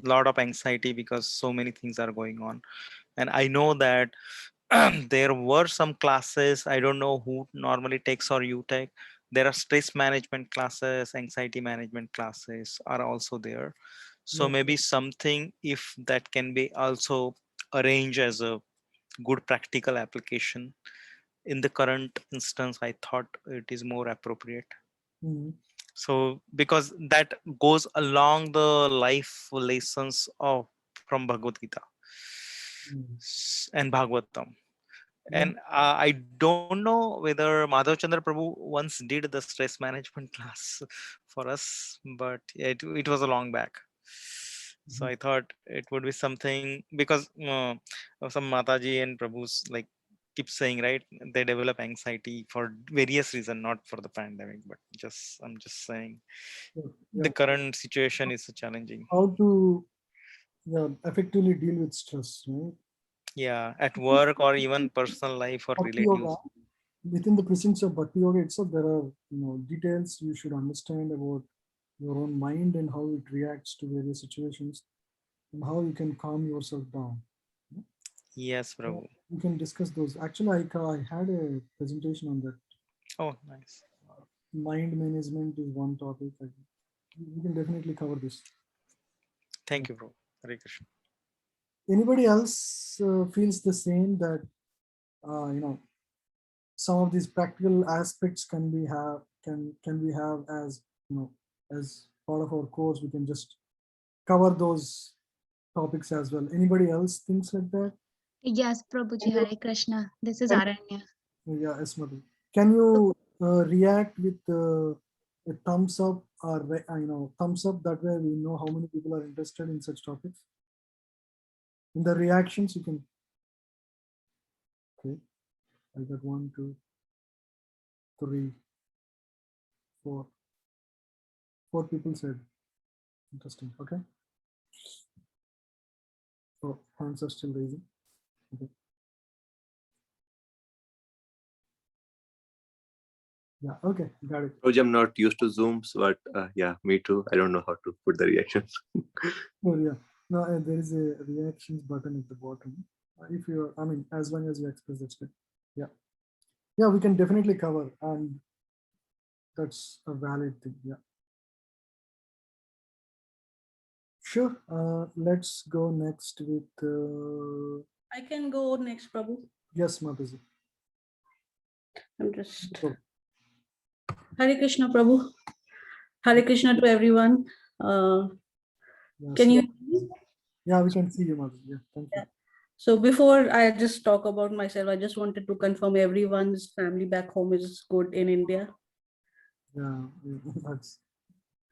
lot of anxiety because so many things are going on. And I know that there were some classes, I don't know who normally takes or you take. There are stress management classes, anxiety management classes are also there. So Yeah. maybe something, if that can be also arranged as a good practical application in the current instance, I thought it is more appropriate. Mhm. So because that goes along the life lessons of from Bhagavad Gita and Bhagavatam. Yeah. And I don't know whether Madhav Chandra Prabhu once did the stress management class for us, but it was a long back. So I thought it would be something, because some Mataji and Prabhus like keep saying, right, they develop anxiety for various reasons, not for the pandemic, but I'm just saying Yeah. the current situation is challenging. How to effectively deal with stress, right? Yeah, at work or even personal life or Bhakti yoga, relatives. within the precincts of Bhakti yoga itself, there are details you should understand about your own mind and how it reacts to various situations, and how you can calm yourself down. Yes, So Prabhu. we can discuss those. Actually, I had a presentation on that. Oh, nice. Mind management is one topic. We can definitely cover this. Thank you, bro. Hare Krishna. Anybody else feels the same, that some of these practical aspects can we have as as part of our course? We can just cover those topics as well. Anybody else thinks like that? Yes, Prabhuji, Hare Krishna. This is Can- Aranya. Yeah, Esmati. Can you react with a thumbs up or thumbs up? That way we know how many people are interested in such topics. In the reactions, you can. Okay, I got 1, 2, 3, 4. 4 people said. Interesting. Okay. So hands are still raising. Okay. Yeah. Okay. Got it. Prabhuji, I'm not used to Zooms, but yeah, me too. I don't know how to put the reactions. Oh yeah. No, there is a reactions button at the bottom. If you, I mean, as long as you express, that's good. Yeah. Yeah, we can definitely cover, and that's a valid thing. Yeah. Sure. Let's go next with. I can go next, Prabhu. Yes, Mataji. I'm just. Go. Hare Krishna, Prabhu. Hare Krishna to everyone. Yes. Can you hear me? Yeah, we can see you, Mataji. Yeah, thank you. Yeah. So before I just talk about myself, I just wanted to confirm everyone's family back home is good in India. Yeah, that's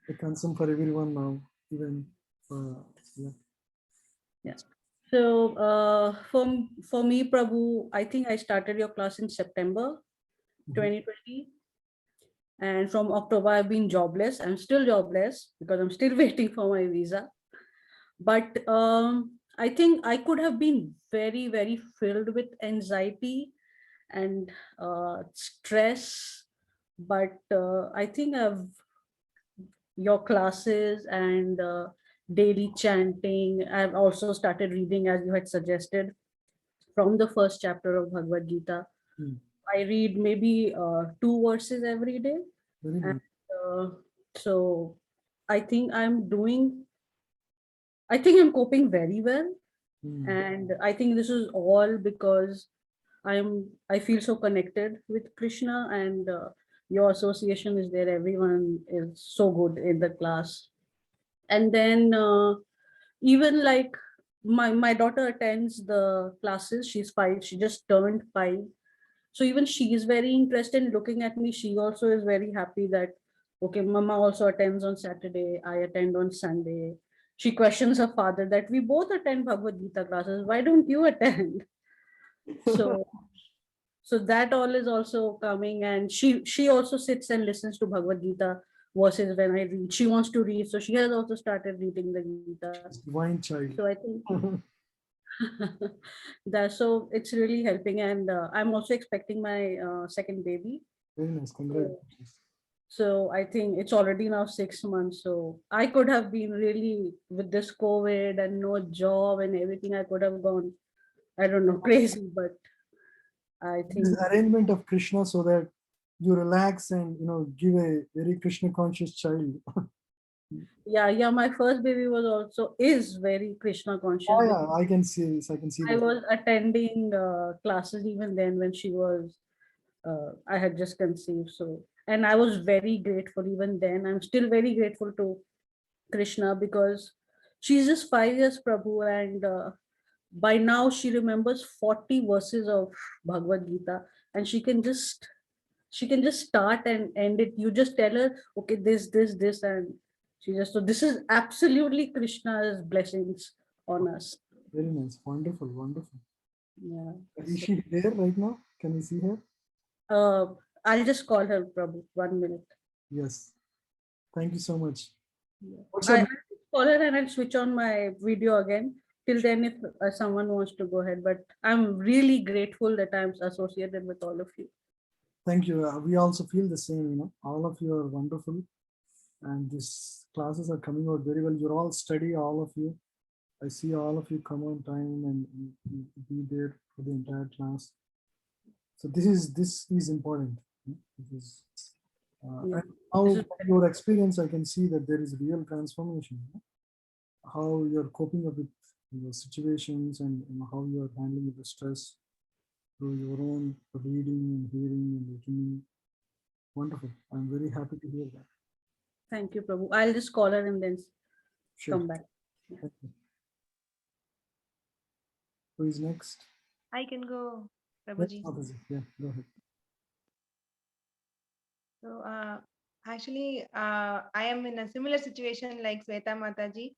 a concern for everyone now, even yeah. Yeah. So for me, Prabhu, I think I started your class in September 2020. And from October, I've been jobless. I'm still jobless because I'm still waiting for my visa. But I think I could have been very, very filled with anxiety and stress. But I think your classes and daily chanting, I've also started reading, as you had suggested, from the first chapter of Bhagavad Gita. I read maybe 2 verses every day. Very nice. And so I think I'm coping very well. And I think this is all because I feel so connected with Krishna, and your association is there. Everyone is so good in the class. And then even like my daughter attends the classes. She's 5. She just turned 5. So even she is very interested in looking at me. She also is very happy that, okay, Mama also attends on Saturday. I attend on Sunday. She questions her father that we both attend Bhagavad Gita classes. Why don't you attend? So that all is also coming, and she also sits and listens to Bhagavad Gita verses when I read. She wants to read, so she has also started reading the Gita. Divine child. So I think that, so it's really helping, and I'm also expecting my second baby. Very nice. Congratulations. So I think it's already now 6 months. So I could have been really, with this COVID and no job and everything, I could have gone, I don't know, crazy. But I think This arrangement of Krishna so that you relax and give a very Krishna conscious child. yeah, my first baby is very Krishna conscious. Oh yeah, I can see this. I can see I that. was attending classes even then when she was, I had just conceived. So, and I was very grateful even then. I'm still very grateful to Krishna because she's just 5 years, Prabhu, and by now she remembers 40 verses of Bhagavad Gita, and she can just start and end it. You just tell her, okay, this, and she just, so this is absolutely Krishna's blessings on us. Very nice. Wonderful. Wonderful. Yeah. Is she there right now? Can we see her? I'll just call her, Prabhu. 1 minute. Yes. Thank you so much. Yeah. What's I'll up? call her and I'll switch on my video again. Till then, if someone wants to go ahead, but I'm really grateful that I'm associated with all of you. Thank you. We also feel the same, all of you are wonderful. And these classes are coming out very well. You're all steady, all of you. I see all of you come on time and be there for the entire class. So this is important. This is, and now your experience, I can see that there is real transformation. How you're coping up with your situations and how you are handling the stress through your own reading and hearing and listening. Wonderful. I'm very happy to hear that. Thank you, Prabhu. I'll just call her and then Sure. come back. Yeah. Who is next? I can go, Yes, Prabhuji. Mataji. Yeah, go ahead. So actually, I am in a similar situation like Sweta Mataji,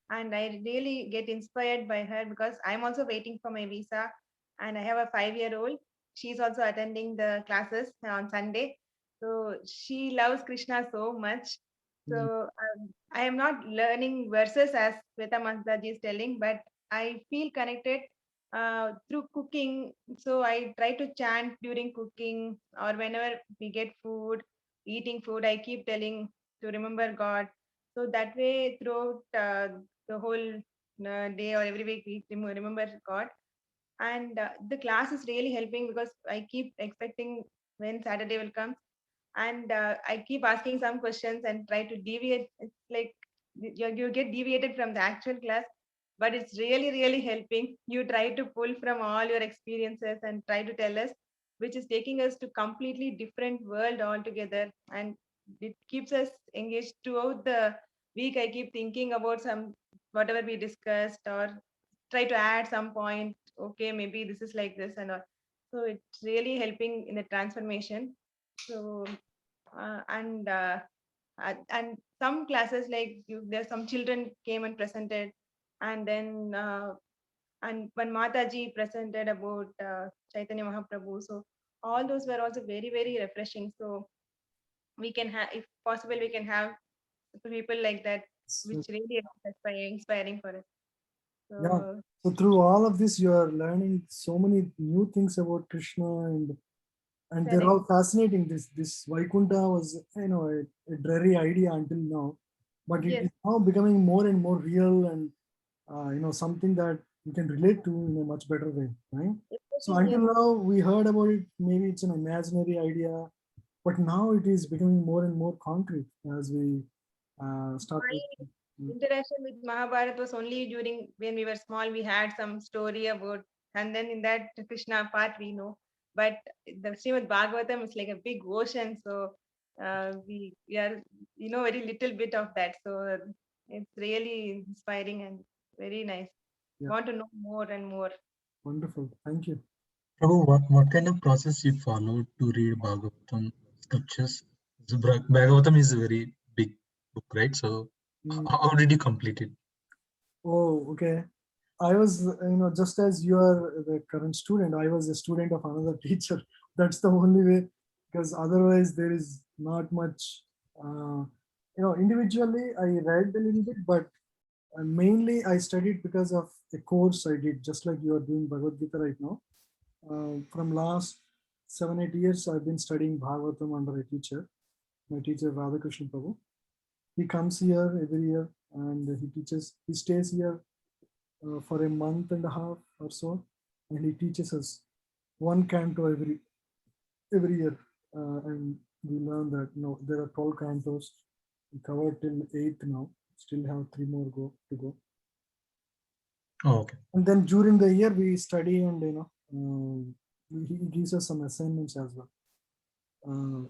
and I really get inspired by her because I'm also waiting for my visa, and I have a 5-year-old. She's also attending the classes on Sunday, so she loves Krishna so much. So I am not learning verses as Sweta Mataji is telling, but I feel connected through cooking. So I try to chant during cooking or whenever we get food, eating food, I keep telling to remember God. So that way, throughout the whole day or every week, we remember God. And the class is really helping because I keep expecting when Saturday will come, and I keep asking some questions and try to deviate. It's like you get deviated from the actual class, but it's really helping. You try to pull from all your experiences and try to tell us, which is taking us to completely different world altogether, and it keeps us engaged throughout the week. I keep thinking about some whatever we discussed or try to add some point. Okay, maybe this is like this and all. So it's really helping in the transformation. So and some classes like there's some children came and presented, and then and when Mataji presented about Chaitanya Mahaprabhu, so all those were also very refreshing. So we can have, if possible, we can have people like that, So, which really is inspiring for us. yeah. So So through all of this, you are learning so many new things about Krishna, and they're correct. all fascinating. This Vaikunta was, a dreary idea until now, but it Yes. is now becoming more and more real, and something that you can relate to in a much better way, right? So Especially, until yes. now we heard about it, maybe it's an imaginary idea, but now it is becoming more and more concrete as we start My with. interaction with Mahabharata was only during when we were small. We had some story about, and then in that Krishna part we know. But the Srimad Bhagavatam is like a big ocean, so we are very little bit of that. So it's really inspiring and very nice. Yeah. Want to know more and more. Wonderful, thank you. Prabhu, what kind of process you follow to read Bhagavatam scriptures? So Bhagavatam is a very big book, right? So how did you complete it? Oh, okay. I was, just as you are the current student, I was a student of another teacher. That's the only way, because otherwise there is not much. Individually I read a little bit, but mainly I studied because of a course I did, just like you are doing Bhagavad Gita right now. From last 7-8 years, I've been studying Bhagavatam under a teacher, my teacher Radhakrishna Prabhu. He comes here every year and he teaches. He stays here for a month and a half or so, and he teaches us one canto every year, and we learn that there are 12 cantos. We covered till 8th now. Still have 3 more to go. Oh, okay. And then during the year we study, and he gives us some assignments as well,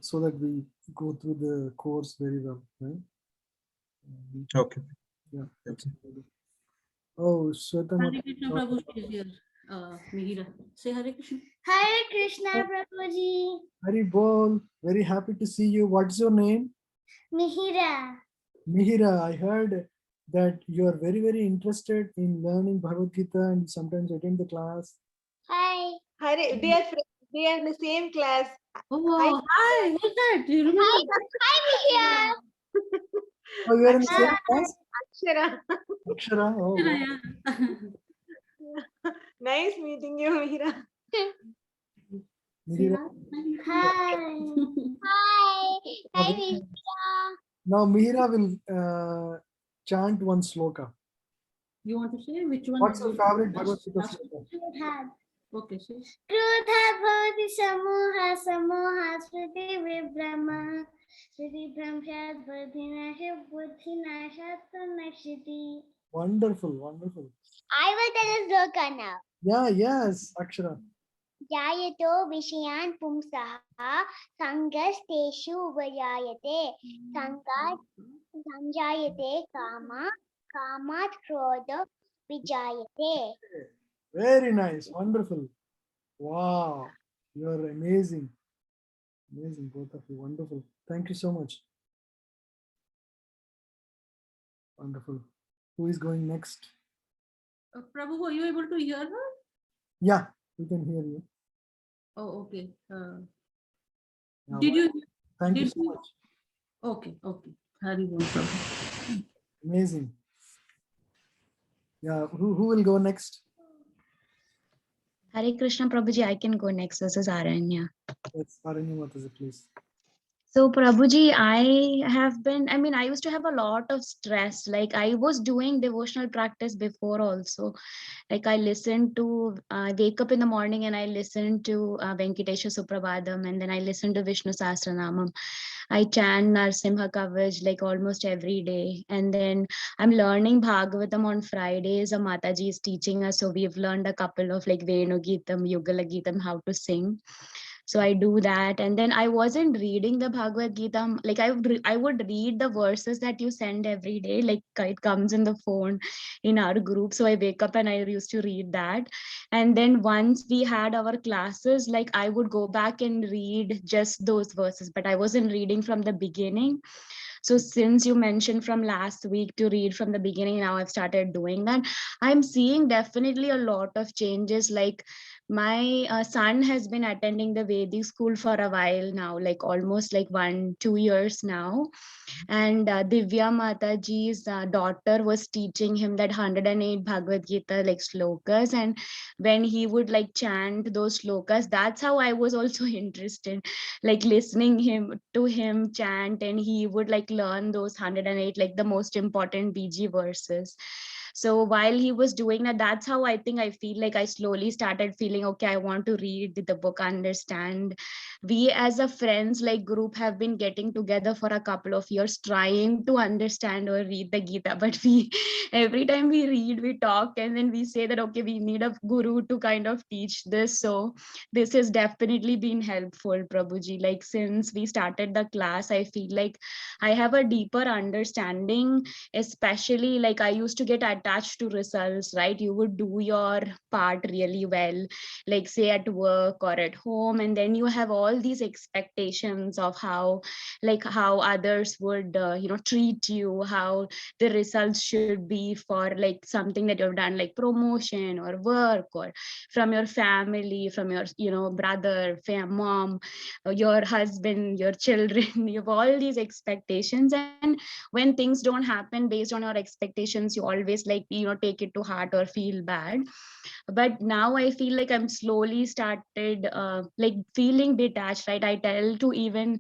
so that we go through the course very well, right? Okay. Yeah. That's it. Oh, Shweta Hare Krishna Prabhu is here. Mihira, say Hare Krishna. Hare Krishna Prabhuji. Hari Bol, very happy to see you. What's your name? Mihira. Mihira, I heard that you are very interested in learning Bhagavad Gita and you sometimes attend the class. Hi. Hare, they are in the same class. Oh, hi. Who's that? Do you remember? Hi, Mihira. Oh, you are in the same class? Akshara. Akshara. Oh, wow. Yeah. Nice meeting you, Mihira. Mihira. Hi. Hi. Hi, Mihira. Now Mihira will chant one sloka. You want to say which one? What's your favorite Bhagavad Gita sloka? Okay, say. Krudha bhavati samoha samoha smriti vibhrama smriti bhramhyat buddhinasha buddhinasha tanashiti. Wonderful. I will tell a sloka now. Yeah, yes, Akshara. Jayato Vishayan Pumsaha Sangashteshu Vajayate Sanjayate Kama Kamat Krodha Vijayate. Very nice, wonderful. Wow, you're amazing. Amazing, both of you. Wonderful. Thank you so much. Wonderful. Who is going next? Prabhu, were you able to hear her? Yeah, we can hear you. Oh, okay. Yeah, Did you? Thank you Did so you? much. Okay, okay. Hari Bol, Prabhu. Amazing. Yeah, who will go next? Hare Krishna Prabhuji, I can go next. This is Aranya. Let's Aranya Mataji, please. So Prabhuji, I used to have a lot of stress. Like I was doing devotional practice before also. Like I listened to, wake up in the morning and I listened to Venkatesha Suprabhadam, and then I listened to Vishnu Sahasranamam. I chant Narsimha Kavaj like almost every day. And then I'm learning Bhagavatam on Fridays. Mataji is teaching us. So we've learned a couple of like Venu Geetam, Yugala Geetam, how to sing. So I do that. And then I wasn't reading the Bhagavad Gita. Like I would read the verses that you send every day. Like it comes in the phone in our group. So I wake up and I used to read that. And then once we had our classes, like I would go back and read just those verses, but I wasn't reading from the beginning. So since you mentioned from last week to read from the beginning, now I've started doing that. I'm seeing definitely a lot of changes. Like my son has been attending the Vedic school for a while now, like almost like 1-2 years now. And Divya Mataji's daughter was teaching him that 108 Bhagavad Gita like slokas, and when he would like chant those slokas, that's how I was also interested, like listening to him chant, and he would like learn those 108 like the most important BG verses. So while he was doing that, that's how I think I feel like I slowly started feeling okay, I want to read the book, understand. We as a friends like group have been getting together for a couple of years trying to understand or read the Gita, but we every time we read, we talk, and then we say that okay, we need a guru to kind of teach this. So this has definitely been helpful, Prabhuji. Like since we started the class, I feel like I have a deeper understanding, especially like I used to get attached to results, right? You would do your part really well, like say at work or at home, and then you have all these expectations of how others would treat you, how the results should be for like something that you've done, like promotion or work, or from your family, from your brother, mom, your husband, your children. You have all these expectations, and when things don't happen based on your expectations, you always like take it to heart or feel bad. But now I feel like I'm slowly started like feeling detached, right? I tell to even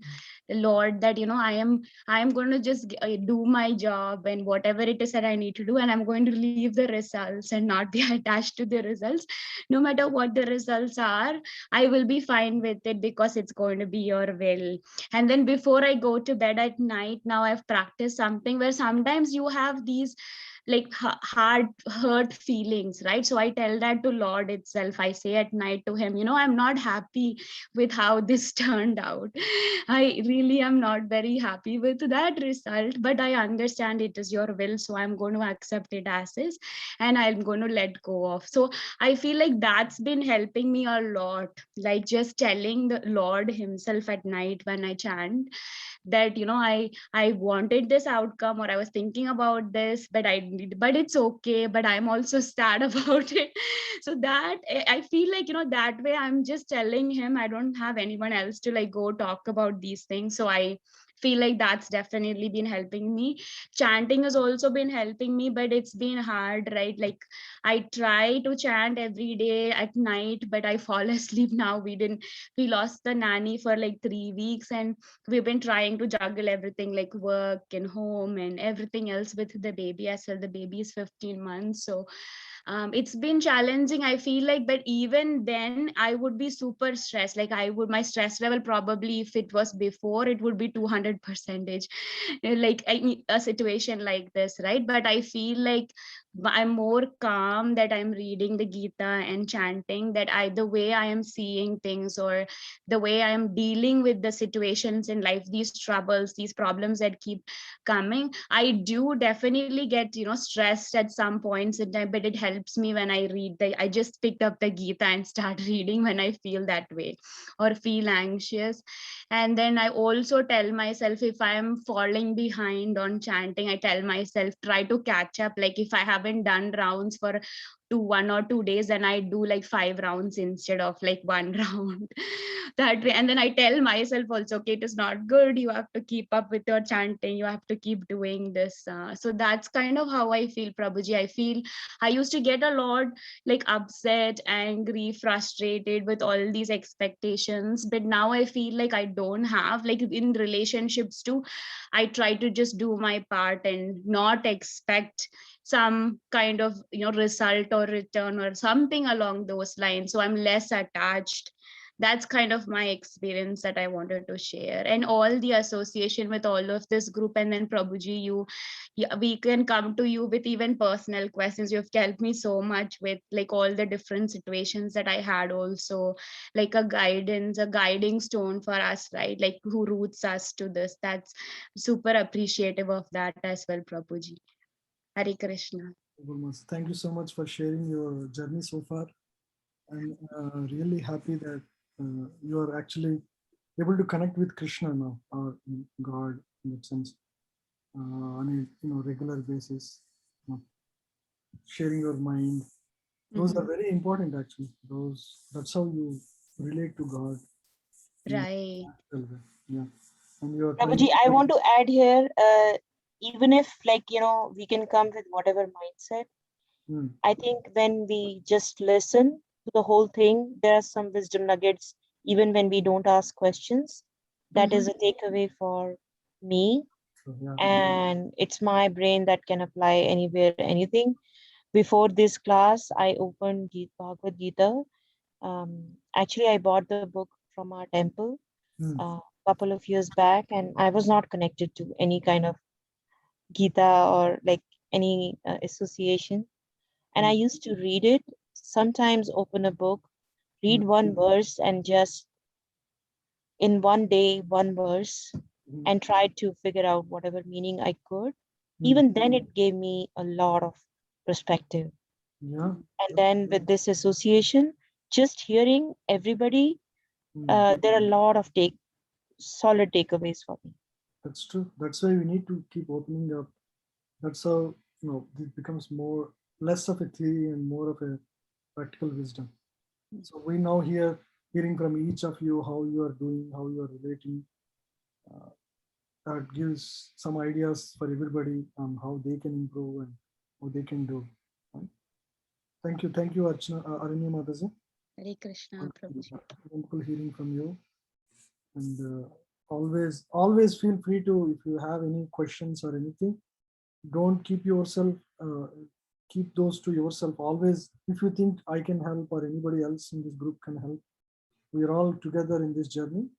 Lord that I am going to just do my job and whatever it is that I need to do, and I'm going to leave the results and not be attached to the results. No matter what the results are, I will be fine with it because it's going to be your will. And then before I go to bed at night, now I've practiced something where sometimes you have these like hard hurt feelings, right? So I tell that to Lord itself. I say at night to him, I'm not happy with how this turned out. I really am not very happy with that result, but I understand it is your will, so I'm going to accept it as is, and I'm going to let go of. So I feel like that's been helping me a lot, like just telling the Lord himself at night when I chant that I wanted this outcome, or I was thinking about this, but it's okay, but I'm also sad about it. So that I feel like that way I'm just telling him, I don't have anyone else to like go talk about these things. So I feel like that's definitely been helping me. Chanting has also been helping me, but it's been hard, right? Like I try to chant every day at night, but I fall asleep. Now we lost the nanny for like 3 weeks, and we've been trying to juggle everything like work and home and everything else with the baby as well. The baby is 15 months. So it's been challenging, I feel like, but even then I would be super stressed. Like my stress level probably, if it was before, it would be 200 100% like a situation like this, right? But I feel like I'm more calm that I'm reading the Gita and chanting, that the way I am seeing things, or the way I am dealing with the situations in life, these troubles, these problems that keep coming, I do definitely get, stressed at some points in time, but it helps me when I read I just picked up the Gita and start reading when I feel that way or feel anxious. And then I also tell myself, if I'm falling behind on chanting, I tell myself, try to catch up. Like if I haven't done rounds for 1 or 2 days, then I do like 5 rounds instead of like 1 round that way. And then I tell myself also, okay, it is not good, you have to keep up with your chanting, you have to keep doing this. So that's kind of how I feel, Prabhuji. I feel I used to get a lot like upset, angry, frustrated with all these expectations, but now I feel like I don't have, like in relationships too, I try to just do my part and not expect some kind of result or return or something along those lines, so I'm less attached. That's kind of my experience that I wanted to share, and all the association with all of this group. And then Prabhuji, we can come to you with even personal questions. You've helped me so much with like all the different situations that I had, also like a guidance, a guiding stone for us, right? Like who roots us to this. That's super appreciative of that as well, Prabhuji. Hare Krishna. Thank you so much for sharing your journey so far. I'm really happy that you are actually able to connect with Krishna now, or God in that sense, on a regular basis. Sharing your mind, those are very important actually. That's how you relate to God. Right. Yeah. And you are Prabhuji, I want to add here, even if we can come with whatever mindset, I think when we just listen to the whole thing, there are some wisdom nuggets, even when we don't ask questions. That is a takeaway for me. And it's my brain that can apply anywhere, anything. Before this class, I opened Bhagavad Gita. Actually, I bought the book from our temple a couple of years back, and I was not connected to any kind of Gita or like any association. And I used to read it, sometimes open a book, read one verse, and just in one day, one verse, and try to figure out whatever meaning I could. Even then, it gave me a lot of perspective. Yeah. And then with this association, just hearing everybody, there are a lot of solid takeaways for me. That's true. That's why we need to keep opening up. That's how it becomes less of a theory and more of a practical wisdom. So we now hearing from each of you how you are doing, how you are relating. That gives some ideas for everybody on how they can improve and how they can do. Right? Thank you, Aranya Mataji. Hare Krishna, Prabhuji. Wonderful hearing from you. And always feel free to, if you have any questions or anything, don't keep those to yourself. Always, if you think I can help or anybody else in this group can help, we are all together in this journey.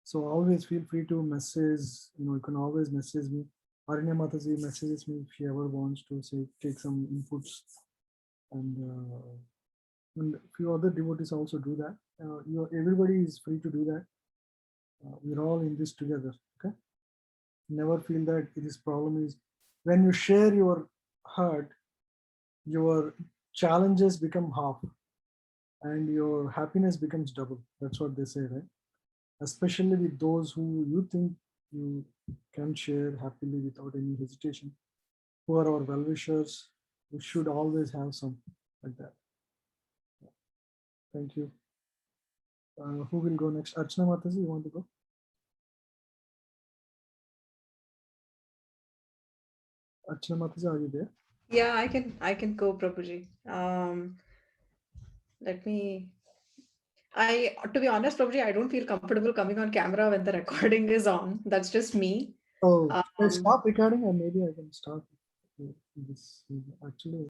So always feel free to message, you can always message me. Aranya Mataji messages me if she ever wants to take some inputs. And a few other devotees also do that. Everybody is free to do that. We're all in this together. Okay. Never feel that this problem is when you share your heart, your challenges become half and your happiness becomes double. That's what they say, right? Especially with those who you think you can share happily without any hesitation, who are our well-wishers. We should always have some like that. Thank you. Who will go next? Archana Mataji, you want to go? Archana Mataji, are you there? Yeah, I can go, Prabhuji. To be honest, Prabhuji, I don't feel comfortable coming on camera when the recording is on. That's just me. Oh, stop recording and maybe I can start this. Actually,